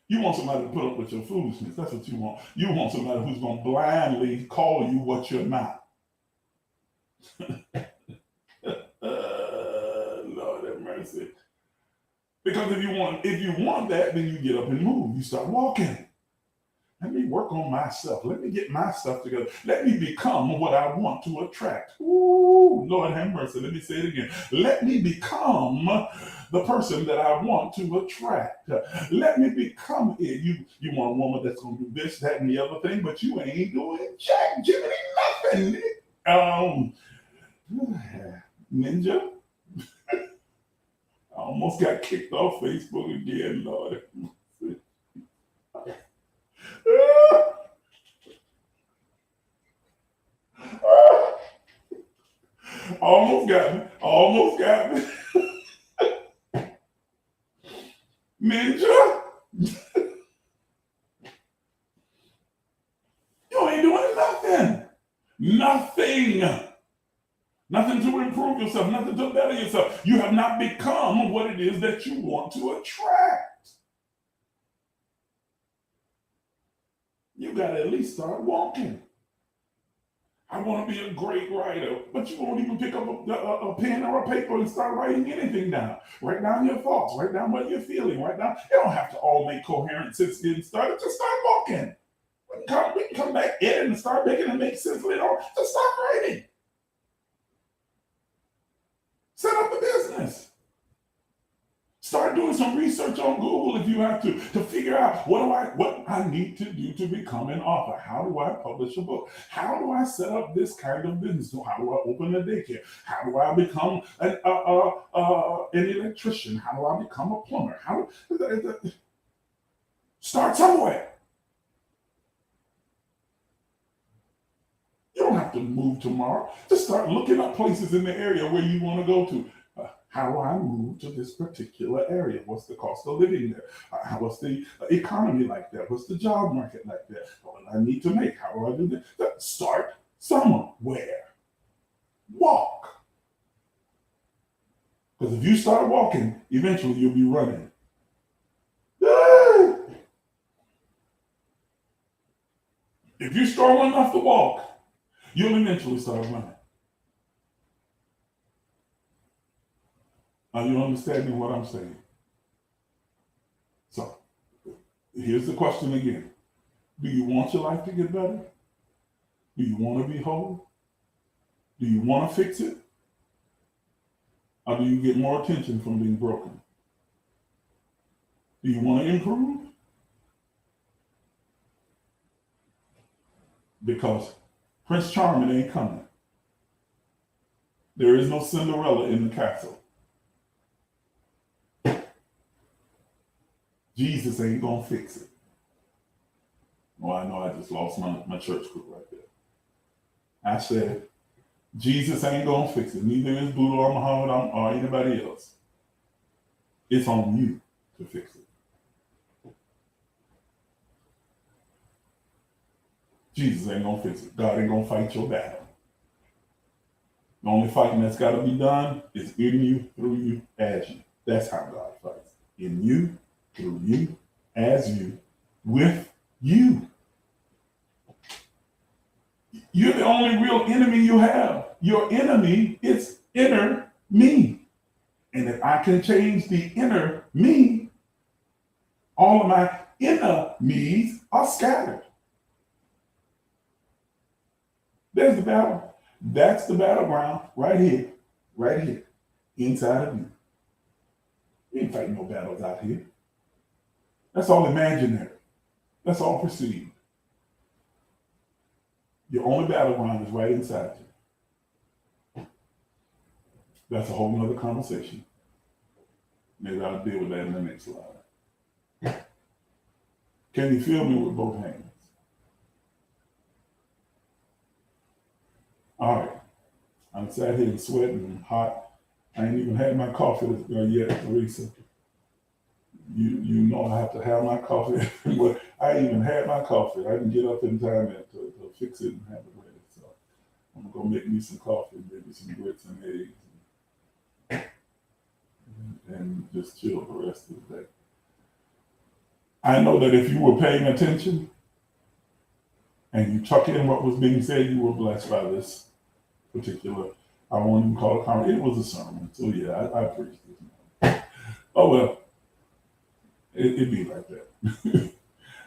You want somebody to put up with your foolishness. That's what you want. You want somebody who's going to blindly call you what you're not. Lord have mercy. Because if you want that, then you get up and move. You start walking. Let me work on myself. Let me get my stuff together. Let me become what I want to attract. Ooh, Lord have mercy. Let me say it again. Let me become the person that I want to attract. Let me become it. You want a woman that's going to do this, that, and the other thing, but you ain't doing jack, Jiminy, nothing. Ninja. I almost got kicked off Facebook again, Lord. Almost got me. Ninja. You ain't doing nothing. Nothing to improve yourself, nothing to better yourself. You have not become what it is that you want to attract. You got to at least start walking. I want to be a great writer, but you won't even pick up a pen or a paper and start writing anything down. Write down your thoughts, write down what you're feeling, write down. You don't have to all make coherent sense getting started. Just start walking. We can come back in and start making it make sense later on. Just start writing. Set up a business. Start doing some research on Google if you have to figure out what I need to do to become an author. How do I publish a book? How do I set up this kind of business? How do I open a daycare? How do I become an electrician? How do I become a plumber? Start somewhere. You don't have to move tomorrow. Just start looking up places in the area where you want to go to. How do I move to this particular area? What's the cost of living there? What's the economy like there? What's the job market like there? What do I need to make? How do I do that? Start somewhere. Walk. Because if you start walking, eventually you'll be running. If you're strong enough to walk, you'll eventually start running. Are you understanding what I'm saying? So, here's the question again. Do you want your life to get better? Do you want to be whole? Do you want to fix it? Or do you get more attention from being broken? Do you want to improve? Because Prince Charming ain't coming. There is no Cinderella in the castle. Jesus ain't gonna fix it. Oh, I know I just lost my church group right there. I said, Jesus ain't gonna fix it. Neither is Buddha or Muhammad or anybody else. It's on you to fix it. Jesus ain't gonna fix it. God ain't gonna fight your battle. The only fighting that's gotta be done is in you, through you, as you. That's how God fights. In you, through you, as you, with you. You're the only real enemy you have. Your enemy is inner me. And if I can change the inner me, all of my inner me's are scattered. There's the battle. That's the battleground right here, inside of you. You ain't fighting no battles out here. That's all imaginary. That's all perceived. Your only battleground is right inside you. That's a whole nother conversation. Maybe I'll deal with that in the next slide. Can you feel me with both hands? All right. I'm sat here and sweating and hot. I ain't even had my coffee yet, Teresa. You know I have to have my coffee. I even had my coffee. I didn't get up in time to fix it and have it ready. So I'm gonna go make me some coffee, maybe some grits and eggs, and just chill the rest of the day. I know that if you were paying attention and you took in what was being said, you were blessed by this particular, I won't even call it comment. It was a sermon. So yeah, I preached this. Oh well, it be like that.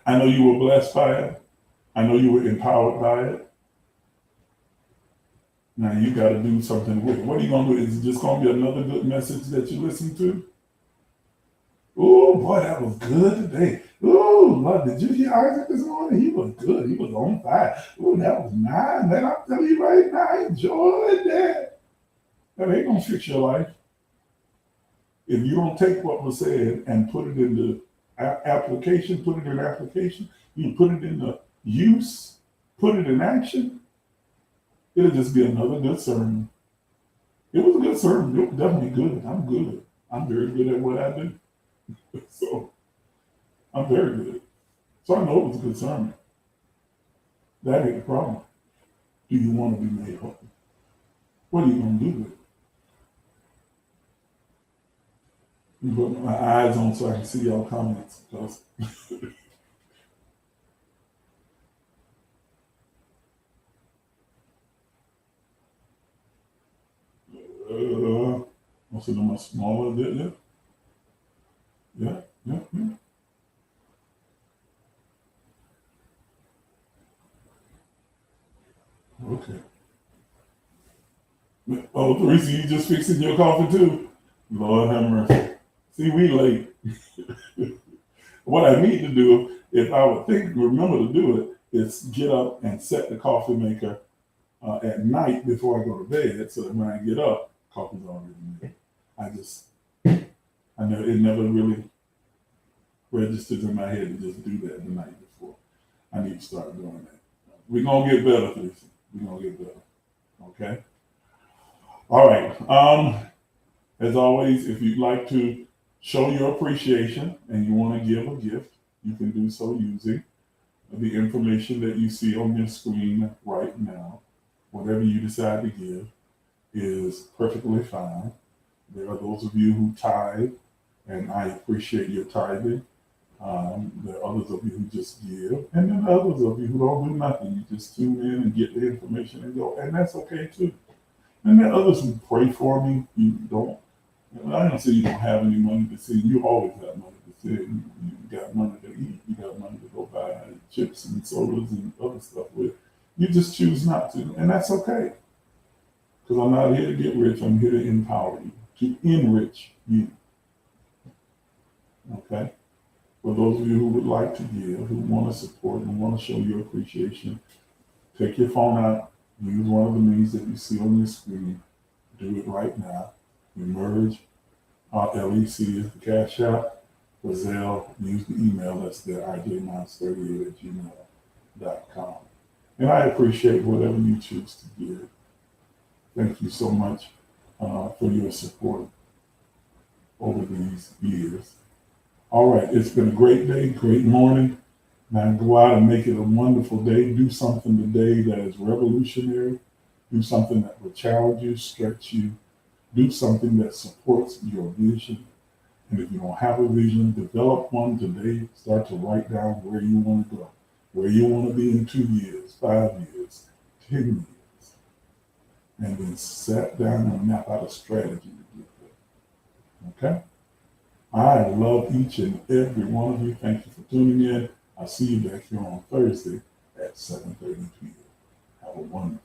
I know you were blessed by it. I know you were empowered by it. Now you got to do something with it. What are you going to do? Is it just going to be another good message that you listen to? Oh boy, that was good today. Oh, Lord, did you hear Isaac this morning? He was good. He was on fire. Oh, that was nice. Man, I'm telling you right now, I enjoyed that. That ain't going to fix your life. If you don't take what was said and put it into application, put it in application, you put it into use, put it in action, it'll just be another good sermon. It was a good sermon. It was definitely good. I'm good. I'm very good at what I do. So I'm very good. So I know it was a good sermon. That ain't the problem. Do you want to be made whole? What are you going to do with it? I'm putting my eyes on so I can see y'all comments. Because most of them are smaller, didn't you? Yeah. Okay. Oh, Teresa, you just fixing your coffee too? Lord have mercy. See, we late. What I need to do, if I would remember to do it, is get up and set the coffee maker at night before I go to bed, so that when I get up, coffee's already made. It never really registers in my head to just do that the night before. I need to start doing that. We're gonna get better, Teresa. We're gonna get better. Okay. All right. As always, if you'd like to show your appreciation and you want to give a gift, you can do so using the information that you see on your screen right now. Whatever you decide to give is perfectly fine. There are those of you who tithe, and I appreciate your tithing. There are others of you who just give, and then others of you who don't do nothing. You just tune in and get the information and go, and that's okay too. And there are others who pray for me. You don't. I don't say you don't have any money to send. You always have money to send. You got money to eat. You got money to go buy chips and sodas and other stuff with. You just choose not to, and that's okay. Because I'm not here to get rich. I'm here to empower you, to enrich you. Okay? For those of you who would like to give, who want to support and want to show your appreciation, take your phone out, use one of the means that you see on your screen. Do it right now. Emerge LEC is the Cashapp. For Zelle, use the email that's there, ijmounts38@gmail.com. And I appreciate whatever you choose to give. Thank you so much for your support over these years. All right, it's been a great day, great morning. Now go out and make it a wonderful day. Do something today that is revolutionary. Do something that will challenge you, stretch you. Do something that supports your vision. And if you don't have a vision, develop one today. Start to write down where you want to go, where you want to be in 2 years, 5 years, 10 years. And then sit down and map out a strategy to get there. Okay? I love each and every one of you. Thank you for tuning in. I'll see you back here on Thursday at 7:30 p.m. Have a wonderful